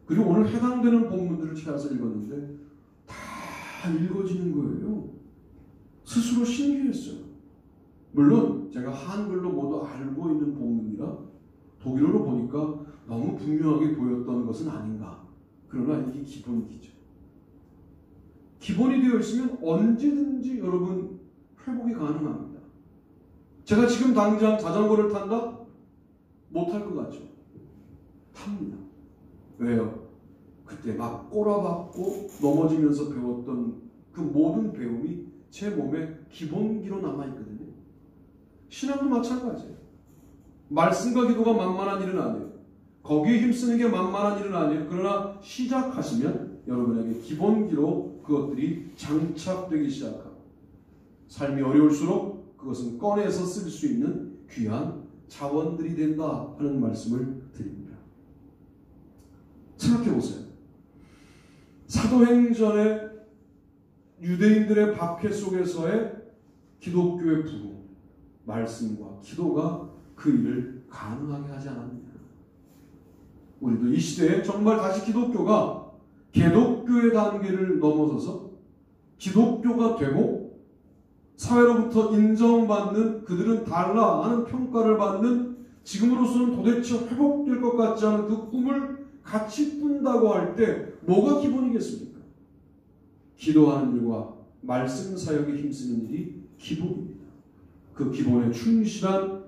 S1: 그리고 오늘 해당되는 본문들을 찾아서 읽었는데 다 읽어지는 거예요. 스스로 신기했어요. 물론 제가 한글로 모두 알고 있는 본문이라 독일어로 보니까 너무 분명하게 보였던 것은 아닌가. 그러나 이게 기본이죠. 기본이 되어 있으면 언제든지 여러분 회복이 가능합니다. 제가 지금 당장 자전거를 탄다? 못할 것 같죠? 탑니다. 왜요? 그때 막 꼬라박고 넘어지면서 배웠던 그 모든 배움이 제 몸에 기본기로 남아있거든요. 신앙도 마찬가지예요. 말씀과 기도가 만만한 일은 아니에요. 거기에 힘쓰는 게 만만한 일은 아니에요. 그러나 시작하시면 여러분에게 기본기로 그것들이 장착되기 시작하고 삶이 어려울수록 그것은 꺼내서 쓸 수 있는 귀한 자원들이 된다 하는 말씀을 드립니다. 생각해 보세요. 사도행전의 유대인들의 박해 속에서의 기독교의 부흥, 말씀과 기도가 그 일을 가능하게 하지 않았느냐. 우리도 이 시대에 정말 다시 기독교가 개독교의 단계를 넘어서서 기독교가 되고 사회로부터 인정받는, 그들은 달라 하는 평가를 받는, 지금으로서는 도대체 회복될 것 같지 않은 그 꿈을 같이 꾼다고 할 때 뭐가 기본이겠습니까? 기도하는 일과 말씀 사역에 힘쓰는 일이 기본입니다. 그 기본에 충실한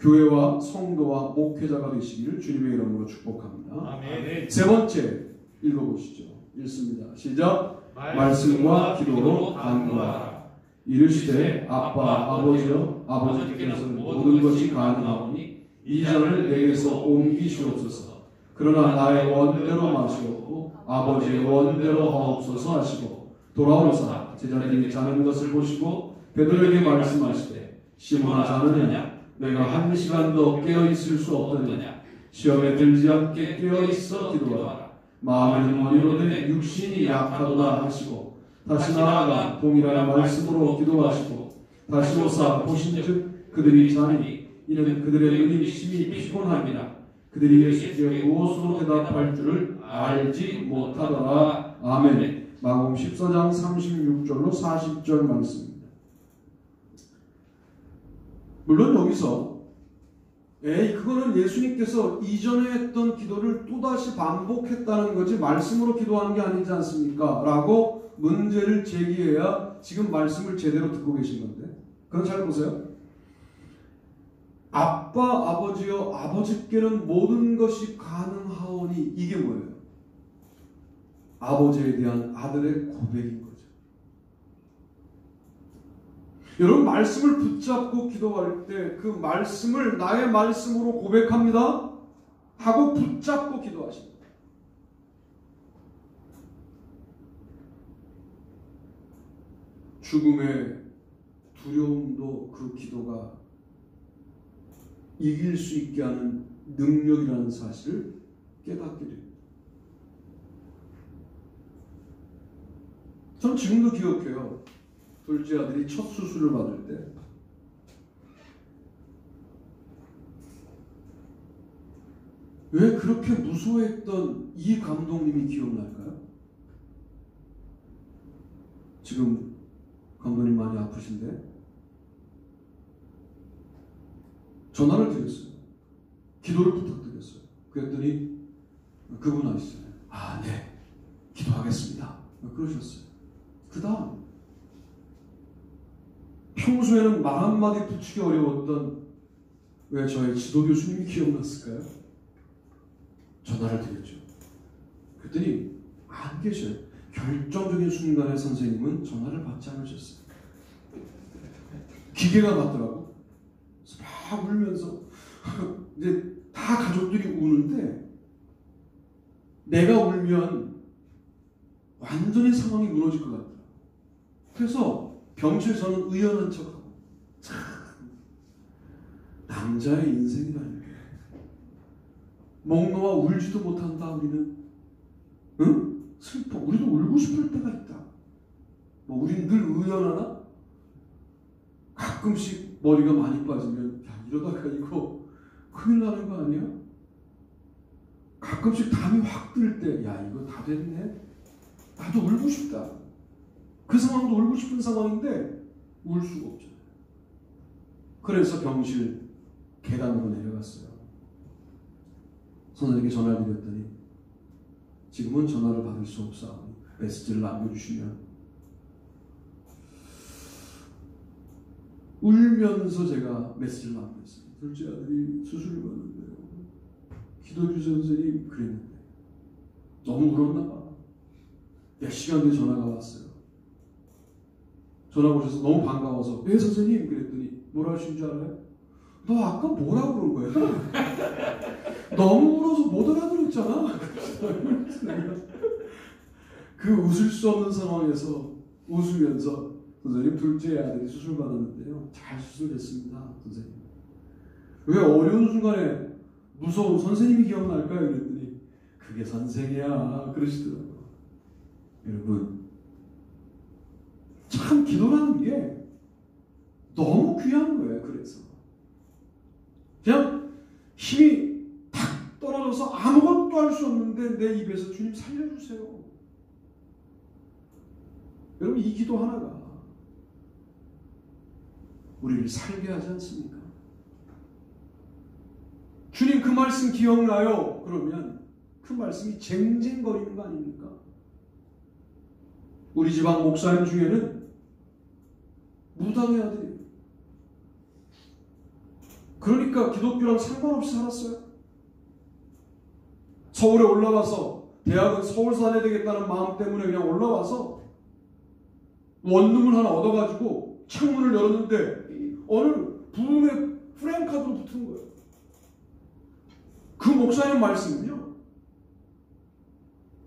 S1: 교회와 성도와 목회자가 되시기를 주님의 이름으로 축복합니다.
S2: 아멘.
S1: 세 번째 읽어보시죠. 읽습니다. 시작. 말씀과 기도로 간구하라. 이르시되 아빠 아버지여 아버지께서는 모든 것이 가능하오니 이 잔을 내게서 옮기시옵소서. 그러나 나의 원대로 마시옵고 아버지의 원대로 하옵소서 하시고 돌아오사 제자들이 자는 것을 보시고 베드로에게 말씀하시되 시몬아 자느냐 내가 한 시간도 깨어 있을 수 없더냐 시험에 들지 않게 깨어 있어 기도하라. 마음에는 원이로되 육신이 약하도다 하시고 다시 나아가 동일한 말씀으로 기도하시고 다시 오사 보신즉 그들이 자니 이는 그들의 눈이 심히 피곤함이라. 그들이 예수께 무엇으로 대답할 줄을 알지 못하더라. 아멘. 마가복음 14장 36절로 40절 말씀입니다. 물론 여기서 그거는 예수님께서 이전에 했던 기도를 또다시 반복했다는 거지 말씀으로 기도하는 게 아니지 않습니까? 라고 문제를 제기해야 지금 말씀을 제대로 듣고 계신 건데, 그건 잘 보세요. 아빠 아버지여 아버지께는 모든 것이 가능하오니, 이게 뭐예요? 아버지에 대한 아들의 고백인 거죠. 여러분, 말씀을 붙잡고 기도할 때 그 말씀을 나의 말씀으로 고백합니다 하고 붙잡고 기도하십니다. 죽음의 두려움도 그 기도가 이길 수 있게 하는 능력이라는 사실을 깨닫게 됩니다. 전 지금도 기억해요. 둘째 아들이 첫 수술을 받을 때 왜 그렇게 무서워했던 이 감독님이 기억날까요? 지금 감독님 많이 아프신데 전화를 드렸어요. 기도를 부탁드렸어요. 그랬더니 그분 아시잖아요. 아, 네. 기도하겠습니다. 그러셨어요. 그 다음 평소에는 말 한마디 붙이기 어려웠던 왜 저의 지도 교수님이 기억났을까요? 전화를 드렸죠. 그랬더니 안 계셔요. 결정적인 순간에 선생님은 전화를 받지 않으셨어요. 기계가 맞더라고. 그래서 막 울면서 이제 다 가족들이 우는데 내가 울면 완전히 상황이 무너질 것 같아. 그래서 병실에서는 의연한 척하고, 참 남자의 인생이라는 게 목 놓아 울지도 못한다. 우리는 응? 슬퍼. 우리도 울고 싶을 때가 있다. 뭐 우리는 늘 의연하나? 가끔씩 머리가 많이 빠지면 야, 이러다가 이거 큰일 나는 거 아니야? 가끔씩 담이 확 들 때 야, 이거 다 됐네. 나도 울고 싶다. 그 상황도 울고 싶은 상황인데 울 수가 없잖아요. 그래서 병실 계단으로 내려갔어요. 선생님께 전화를 드렸더니 지금은 전화를 받을 수 없사오니 메시지를 남겨주시면, 울면서 제가 메시지를 남겼어요. 둘째 아들이 수술을 받는데요. 기도해주세요 선생님. 그랬는데 너무 울었나 봐. 몇 시간 뒤에 전화가 왔어요. 전화 오셔서 너무 반가워서 네 선생님 그랬더니 뭐라 하신 줄 알아요? 너 아까 뭐라고 그런 거야? 너무 울어서 못 알아들었잖아. 그 웃을 수 없는 상황에서 웃으면서 선생님 둘째 아들이 수술 받았는데요. 잘 수술했습니다. 선생님. 왜 어려운 순간에 무서운 선생님이 기억날까요? 그랬더니 그게 선생이야. 그러시더라고요. 여러분, 참 기도라는 게 너무 귀한 거예요. 그래서 그냥 힘이 탁 떨어져서 아무것도 할 수 없는데 내 입에서 주님 살려주세요. 여러분, 이 기도 하나가 우리를 살게 하지 않습니까? 주님 그 말씀 기억나요? 그러면 그 말씀이 쟁쟁거리는 거 아닙니까? 우리 지방 목사님 중에는 무당의 아들이에요. 그러니까 기독교랑 상관없이 살았어요. 서울에 올라와서 대학은 서울서 다녀야 되겠다는 마음 때문에 그냥 올라와서 원룸을 하나 얻어가지고 창문을 열었는데 어느 부흥의 프랭카드로 붙은 거예요. 그 목사님 말씀은요,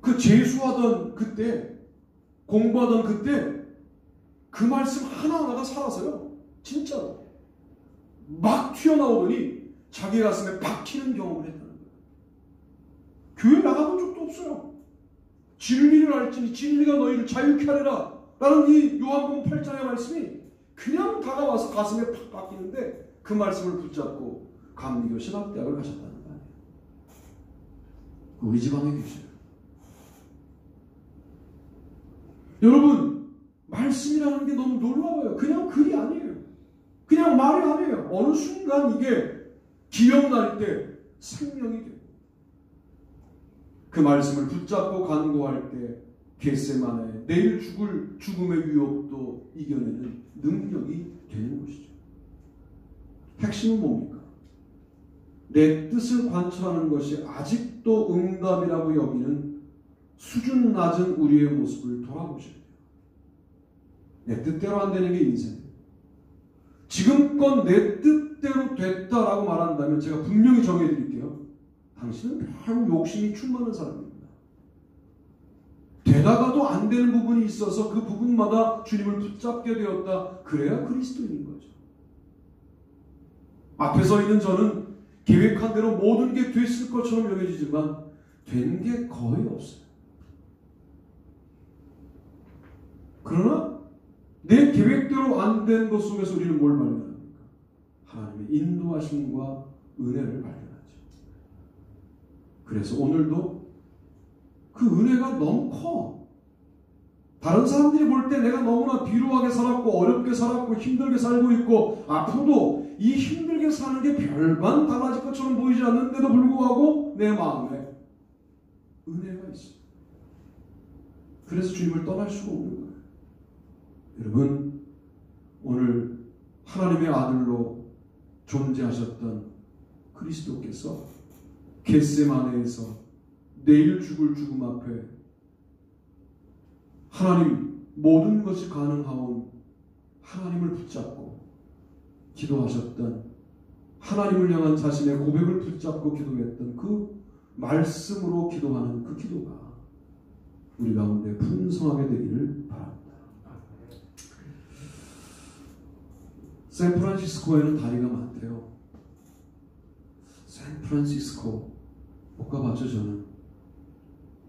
S1: 그 재수하던 그때, 공부하던 그때 그 말씀 하나하나가 살아서요, 진짜로 막 튀어나오더니 자기 가슴에 박히는 경험을 했다는 거예요. 교회 나가본 적도 없어요. 진리를 알지니 진리가 너희를 자유케 하리라 라는 이 요한복음 8장의 말씀이 그냥 다가와서 가슴에 팍 박히는데 그 말씀을 붙잡고 감리교 신학대학을 가셨다는 거 아니에요. 우리 집안에 계셔요. 여러분, 말씀이라는 게 너무 놀라워요. 그냥 글이 아니에요. 그냥 말이 아니에요. 어느 순간 이게 기억날 때 생명이 돼요. 그 말씀을 붙잡고 간구할 때 겟세마네 내일 죽을 죽음의 위협도 이겨내는 능력이 되는 것이죠. 핵심은 뭡니까? 내 뜻을 관철하는 것이 아직도 응답이라고 여기는 수준 낮은 우리의 모습을 돌아보셔야 돼요. 내 뜻대로 안 되는 게 인생이에요. 지금껏 내 뜻대로 됐다라고 말한다면 제가 분명히 정해드릴게요. 당신은 별 욕심이 충만한 사람입니다. 되다가도 안 되는 부분이 있어서 그 부분마다 주님을 붙잡게 되었다. 그래야 그리스도인인 거죠. 앞에 서 있는 저는 계획한 대로 모든 게 됐을 것처럼 여겨지지만 된 게 거의 없어요. 그러나 내 계획대로 안 된 것 속에서 우리는 뭘 발견합니까? 하나님의 인도하심과 은혜를 발견하죠. 그래서 오늘도 그 은혜가 너무 커. 다른 사람들이 볼 때 내가 너무나 비루하게 살았고 어렵게 살았고 힘들게 살고 있고 앞으로도 이 힘들게 사는 게 별반 달라질 것처럼 보이지 않는데도 불구하고 내 마음에 은혜가 있어요. 그래서 주님을 떠날 수가 없는 거예요. 여러분, 오늘 하나님의 아들로 존재하셨던 그리스도께서 겟세마네에서 내일 죽을 죽음 앞에 하나님 모든 것이 가능하온 하나님을 붙잡고 기도하셨던, 하나님을 향한 자신의 고백을 붙잡고 기도했던 그 말씀으로 기도하는 그 기도가 우리 가운데 풍성하게 되기를 바랍니다. 샌프란시스코에는 다리가 많대요. 샌프란시스코 못 가봤죠. 저는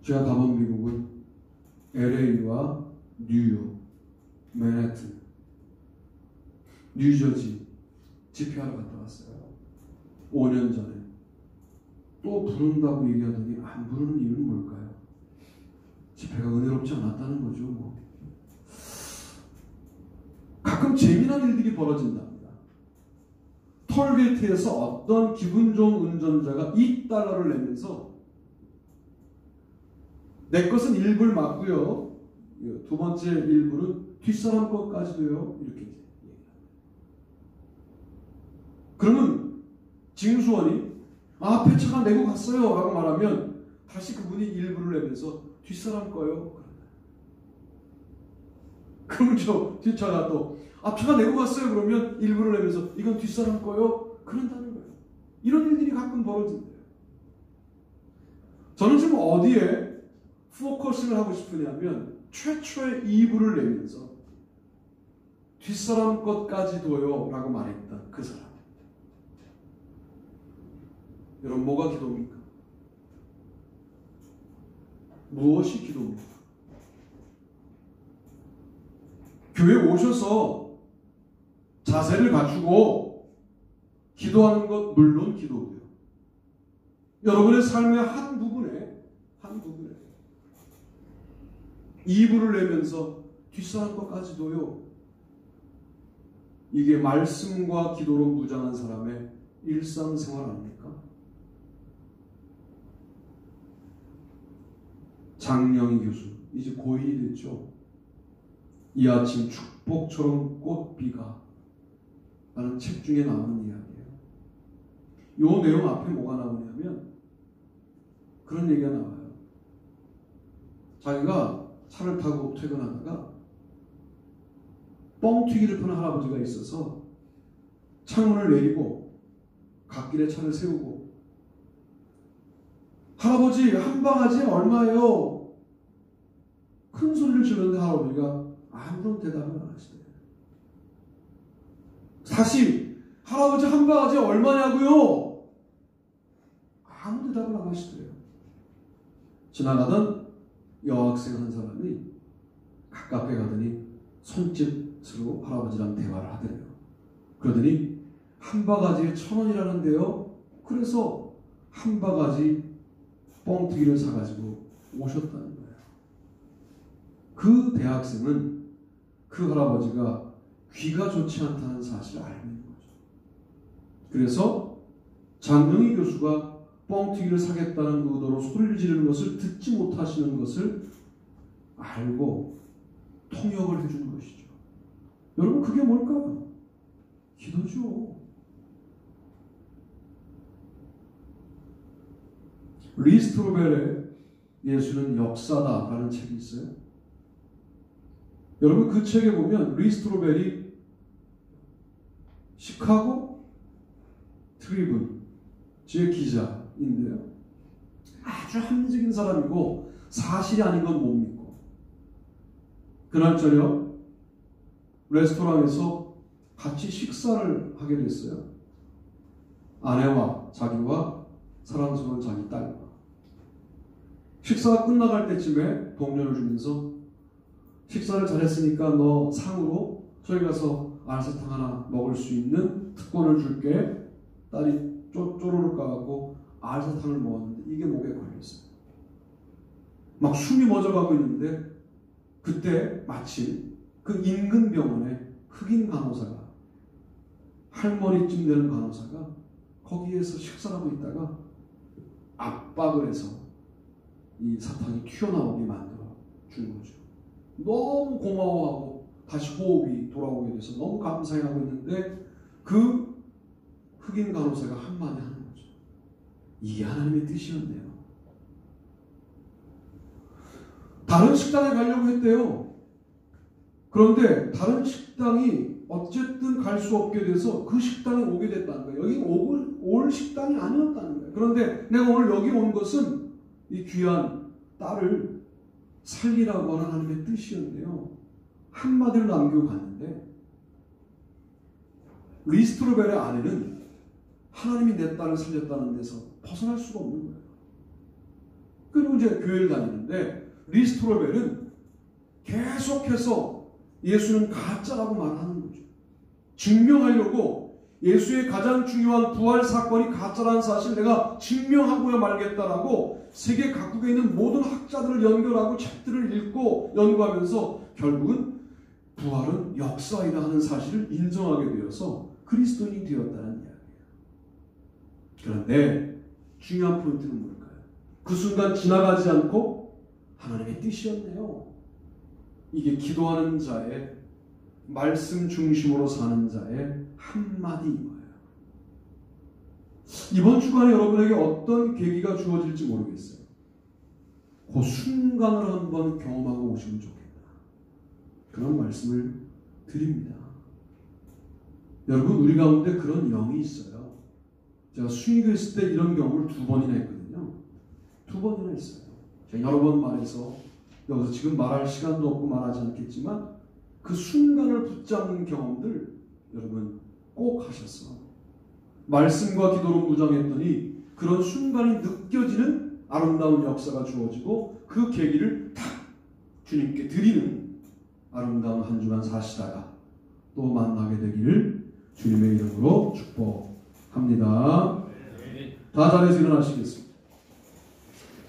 S1: 제가 가본 미국은 LA와 뉴욕, 맨해튼, 뉴저지 집회하러 갔다 왔어요. 5년 전에. 또 부른다고 얘기하더니 안 부르는 이유는 뭘까요? 집회가 은혜롭지 않았다는 거죠. 뭐. 가끔 재미난 일들이 벌어진답니다. 톨게이트에서 어떤 기분 좋은 운전자가 $2를 내면서 내 것은 1불 맞고요. 두 번째 1불은 뒷사람 것까지도요. 이렇게 얘기합니다. 그러면 징수원이 앞에 차가 내고 갔어요 라고 말하면 다시 그분이 1불을 내면서 뒷사람 거요. 그러면 저 뒷차가 또 앞차가 내고 갔어요 그러면 1불을 내면서 이건 뒷사람 거요. 그런다는 거예요. 이런 일들이 가끔 벌어진대요. 저는 지금 어디에 포커싱을 하고 싶으냐면 최초의 2불을 내면서 뒷사람 것까지도요 라고 말했던 그 사람. 여러분, 뭐가 기도입니까? 무엇이 기도입니까? 교회 오셔서 자세를 갖추고 기도하는 것 물론 기도고요. 여러분의 삶의 한 부분에 2불을 내면서 뒷사람 것까지도요. 이게 말씀과 기도로 무장한 사람의 일상생활 아닙니까? 장영희 교수, 이제 고인이 됐죠. 이 아침 축복처럼 꽃비가 라는 책 중에 나오는 이야기예요. 요 내용 앞에 뭐가 나오냐면 그런 얘기가 나와요. 자기가 차를 타고 퇴근하다가 뻥튀기를 파는 할아버지가 있어서 창문을 내리고 갓길에 차를 세우고 할아버지 한 바가지 얼마예요? 큰 소리를 지르는데 할아버지가 아무런 대답을 안 하시대요. 다시 할아버지 한 바가지 얼마냐고요? 아무 대답을 안 하시대요. 지나가던 여학생 한 사람이 가깝게 가더니 손짓으로 할아버지랑 대화를 하더래요. 그러더니 한 바가지에 1,000원이라는데요. 그래서 한 바가지 뻥튀기를 사가지고 오셨다는 거예요. 그 대학생은 그 할아버지가 귀가 좋지 않다는 사실을 알고 있는 거죠. 그래서 장영희 교수가 뻥튀기를 사겠다는 의도로 소리를 지르는 것을 듣지 못하시는 것을 알고 통역을 해주는 것이죠. 여러분 그게 뭘까요? 기도죠. 리 스트로벨의 예수는 역사다라는 책이 있어요. 여러분 그 책에 보면 리 스트로벨이 시카고 트리뷴지의 기자인데요. 아주 합리적인 사람이고 사실이 아닌 건 못 믿고 그날 저녁 레스토랑에서 같이 식사를 하게 됐어요. 아내와 자기와 사랑스러운 자기 딸과 식사가 끝나갈 때쯤에 동료를 주면서 식사를 잘했으니까 너 상으로 저희 가서 알사탕 하나 먹을 수 있는 특권을 줄게. 딸이 쪼르륵 가고 알사탕을 먹었는데 이게 목에 걸렸어요. 막 숨이 멎어가고 있는데 그때 마침 그 인근 병원에 흑인 간호사가 할머니쯤 되는 간호사가 거기에서 식사를 하고 있다가 압박을 해서 이 사탕이 튀어나오게 만들어 준 거죠. 너무 고마워하고 다시 호흡이 돌아오게 돼서 너무 감사해하고 있는데 그 흑인 간호사가 한마디 하는 거죠. 이게 하나님의 뜻이었네요. 다른 식당에 가려고 했대요. 그런데 다른 식당이 어쨌든 갈 수 없게 돼서 그 식당에 오게 됐다는 거예요. 여기 올 식당이 아니었다는 거예요. 그런데 내가 오늘 여기 온 것은 이 귀한 딸을 살리라고 하는 하나님의 뜻이었는데요. 한마디를 남기고 갔는데 리 스트로벨의 아내는 하나님이 내 딸을 살렸다는 데서 벗어날 수가 없는 거예요. 그리고 이제 교회를 다니는데 리 스트로벨은 계속해서 예수는 가짜라고 말하는 거죠. 증명하려고 예수의 가장 중요한 부활 사건이 가짜라는 사실 내가 증명하고야 말겠다라고 세계 각국에 있는 모든 학자들을 연결하고 책들을 읽고 연구하면서 결국은 부활은 역사이다 하는 사실을 인정하게 되어서 그리스도인이 되었다는 이야기예요. 그런데 중요한 포인트는 뭘까요? 그 순간 지나가지 않고 하나님의 뜻이었네요. 이게 기도하는 자의 말씀 중심으로 사는 자의 한마디인 거예요. 이번 주간에 여러분에게 어떤 계기가 주어질지 모르겠어요. 그 순간을 한번 경험하고 오시면 좋겠다. 그런 말씀을 드립니다. 여러분 우리 가운데 그런 영이 있어요. 제가 수익을 했을 때 이런 경험을 2번이나 했거든요. 2번이나 했어요. 제가 여러 번 말해서 여기서 지금 말할 시간도 없고 말하지 않겠지만 그 순간을 붙잡는 경험들 여러분 꼭 하셨어. 말씀과 기도로 무장했더니 그런 순간이 느껴지는 아름다운 역사가 주어지고 그 계기를 탁 주님께 드리는 아름다운 한 주간 사시다가 또 만나게 되기를 주님의 이름으로 축복합니다. 다 자리에서 일어나시겠습니다.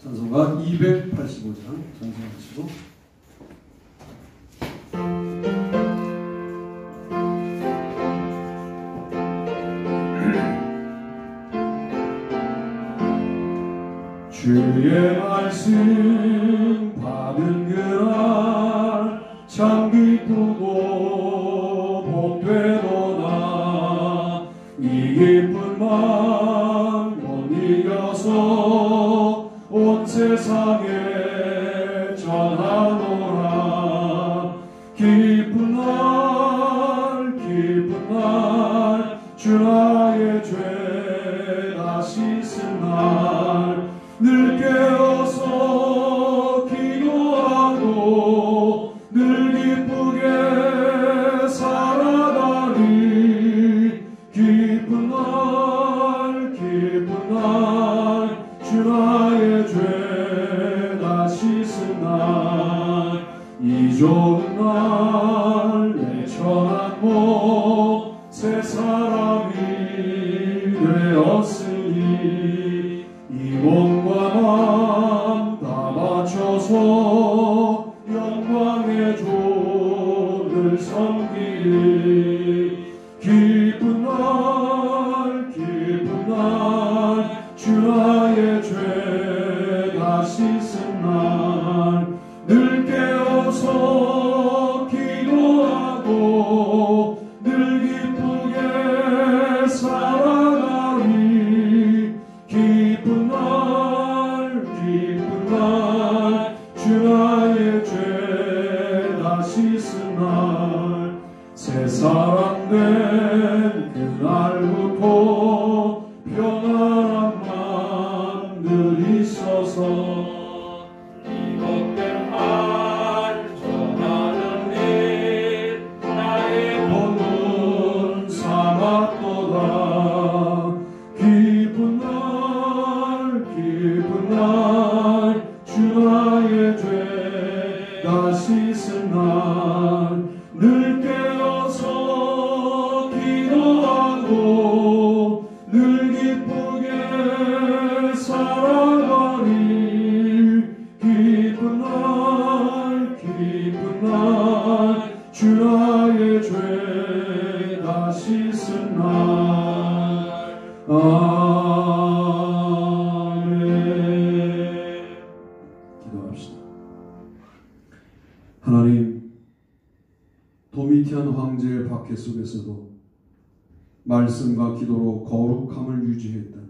S1: 찬송가 285장 찬송하시고 주의 말씀 받은 그날 참 기쁘고 복되도다. 이 기쁜 마음 이겨서 온 세상에 전하노라. 기쁜 날 주 나의 죄 다 씻은 날 늘 깨어서 기도하고 늘 기쁘게 살아가리. 기쁜 날 주 나의 죄 다 씻은 날 이 좋은 날 내 천한 몸 새 사람이 되었으니 이 몸과 마음 다 바쳐서 영광의 주를 섬기리. 기쁜 날 주 나의 죄 다 씻은 날 늘 깨어서 기도하고 늘 기쁘게 살아가리. 기쁜 날 주 나의 죄 다 씻은 날 새 사람 된 그날부터 평안한 마음 늘 있어서
S2: 이것들 말 전하는 일 나의
S1: 본분 삼았도다. 기쁜 날 주 나의 죄 다 씻은 날 늘 깨어서 기도하고 늘 기쁘게 살아가리. 기쁜 날 주 나의 죄 다 씻은 날. 아멘. 기도합시다. 하나님, 도미티안 황제의 박해 속에서도 말씀과 기도로 거룩함을 유지했던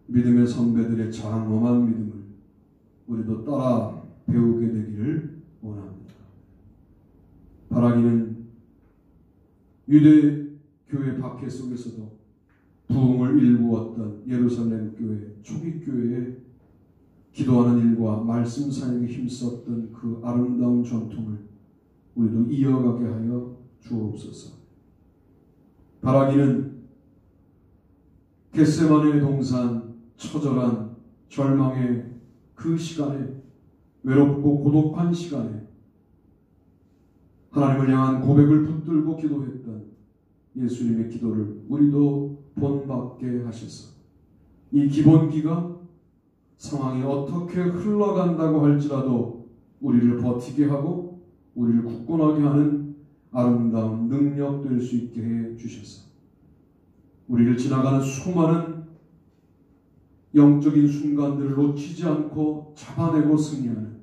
S1: 믿음의 선배들의 장엄한 믿음을 우리도 따라 배우게 되기를 원합니다. 바라기는 유대 교회 박해 속에서도 부흥을 일구었던 예루살렘 교회, 초기 교회에 기도하는 일과 말씀 사역에 힘썼던 그 아름다운 전통을 우리도 이어가게 하여 주옵소서. 바라기는 겟세마네 동산 처절한 절망의 그 시간에, 외롭고 고독한 시간에 하나님을 향한 고백을 붙들고 기도했던 예수님의 기도를 우리도 본받게 하셔서 이 기본기가 상황이 어떻게 흘러간다고 할지라도 우리를 버티게 하고 우리를 굳건하게 하는 아름다운 능력 될 수 있게 해 주셔서 우리를 지나가는 수많은 영적인 순간들을 놓치지 않고 잡아내고 승리하는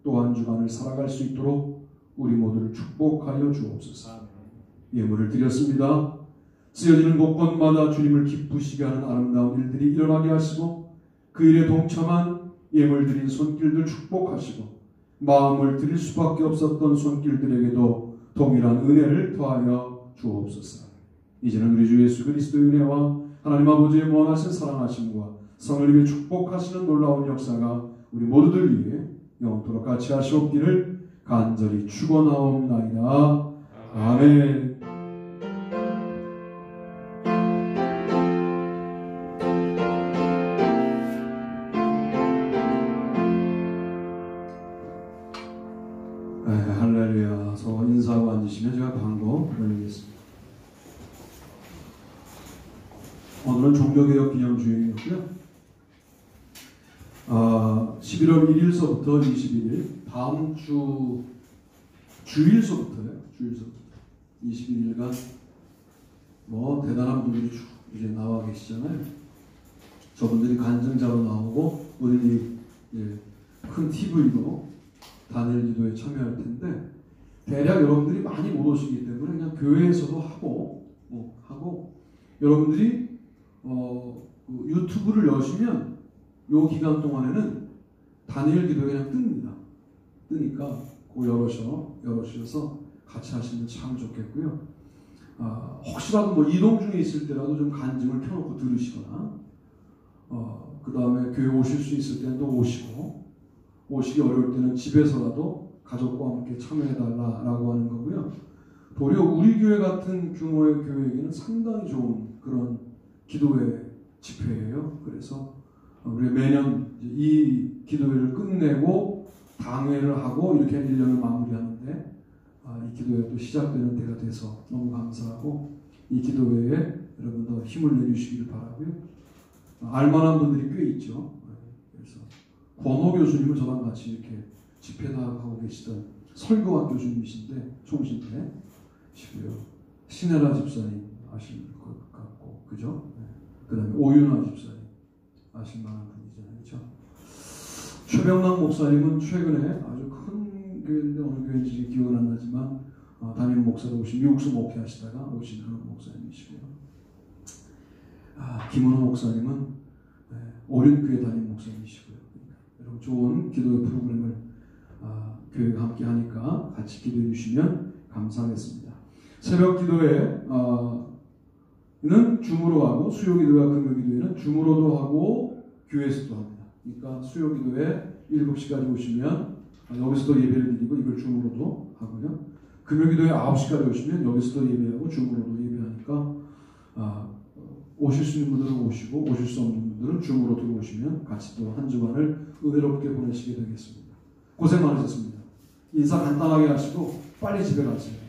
S1: 또 한 주간을 살아갈 수 있도록 우리 모두를 축복하여 주옵소서. 예물을 드렸습니다. 쓰여지는 곳곳마다 주님을 기쁘시게 하는 아름다운 일들이 일어나게 하시고 그 일에 동참한 예물 드린 손길들 축복하시고 마음을 드릴 수밖에 없었던 손길들에게도 동일한 은혜를 더하여 주옵소서. 이제는 우리 주 예수 그리스도의 은혜와 하나님 아버지의 무한하신 사랑하심과 성령님의 축복하시는 놀라운 역사가 우리 모두들 위해 영원토록 같이 하시옵기를 간절히 축원하옵나이다. 아멘. 할렐루야. 서 인사하고 앉으시면 제가 광고 올리겠습니다. 오늘은 종교개혁 기념주일이었고요. 11월 1일서부터 21일 다음 주 주일서부터요. 21일간 뭐 대단한 분들이 이제 나와 계시잖아요. 저분들이 간증자로 나오고 우리는 큰 TV로 단일 기도에 참여할 텐데 대략 여러분들이 많이 못 오시기 때문에 그냥 교회에서도 하고 여러분들이 그 유튜브를 여시면 요 기간 동안에는 다니엘 기도가 그냥 뜹니다. 뜨니까 그거 열어주셔서 같이 하시면 참 좋겠고요. 혹시라도 뭐 이동 중에 있을 때라도 좀 간증을 켜놓고 들으시거나 그 다음에 교회 오실 수 있을 때는 또 오시기 어려울 때는 집에서라도 가족과 함께 참여해달라고 하는 거고요. 도리어 우리 교회 같은 규모의 교회에게는 상당히 좋은 그런 기도회 집회예요. 그래서 우리가 매년 이 기도회를 끝내고 당회를 하고 이렇게 1년을 마무리하는데 이 기도회도 시작되는 때가 돼서 너무 감사하고 이 기도회에 여러분 더 힘을 내주시기를 바라고요. 알만한 분들이 꽤 있죠. 그래서 권호 교수님을 저랑 같이 이렇게 집회 나가고 계시던 설교학 교수님이신데 총신대 시고요. 신혜라 집사님 아실 것 같고 그죠? 그 다음에 오윤아 집사님 아실 만한 분이잖아요. 그렇죠? 최병락 목사님은 최근에 아주 큰 교회인데 어느 교회인지 기억은 안 나지만 담임 목사로 오신 미국서 목회하시다가 오신 그런 목사님이시고요. 김은호 목사님은 오륜교회 담임 목사님이시고요. 여러분 좋은 기도의 프로그램을 교회가 함께 하니까 같이 기도해 주시면 감사하겠습니다. 새벽 기도회는 줌으로 하고 수요 기도회와 금요 기도회는 줌으로도 하고 교회에서도 합니다. 그러니까 수요 기도회 7시까지 오시면 여기서도 예배를 드리고 이걸 줌으로도 하고요. 금요 기도회 9시까지 오시면 여기서도 예배하고 줌으로도 예배하니까 오실 수 있는 분들은 오시고 오실 수 없는 분들은 줌으로 들어오시면 같이 또 한 주간을 은혜롭게 보내시게 되겠습니다. 고생 많으셨습니다. 인사 간단하게 하시고 빨리 집에 가세요.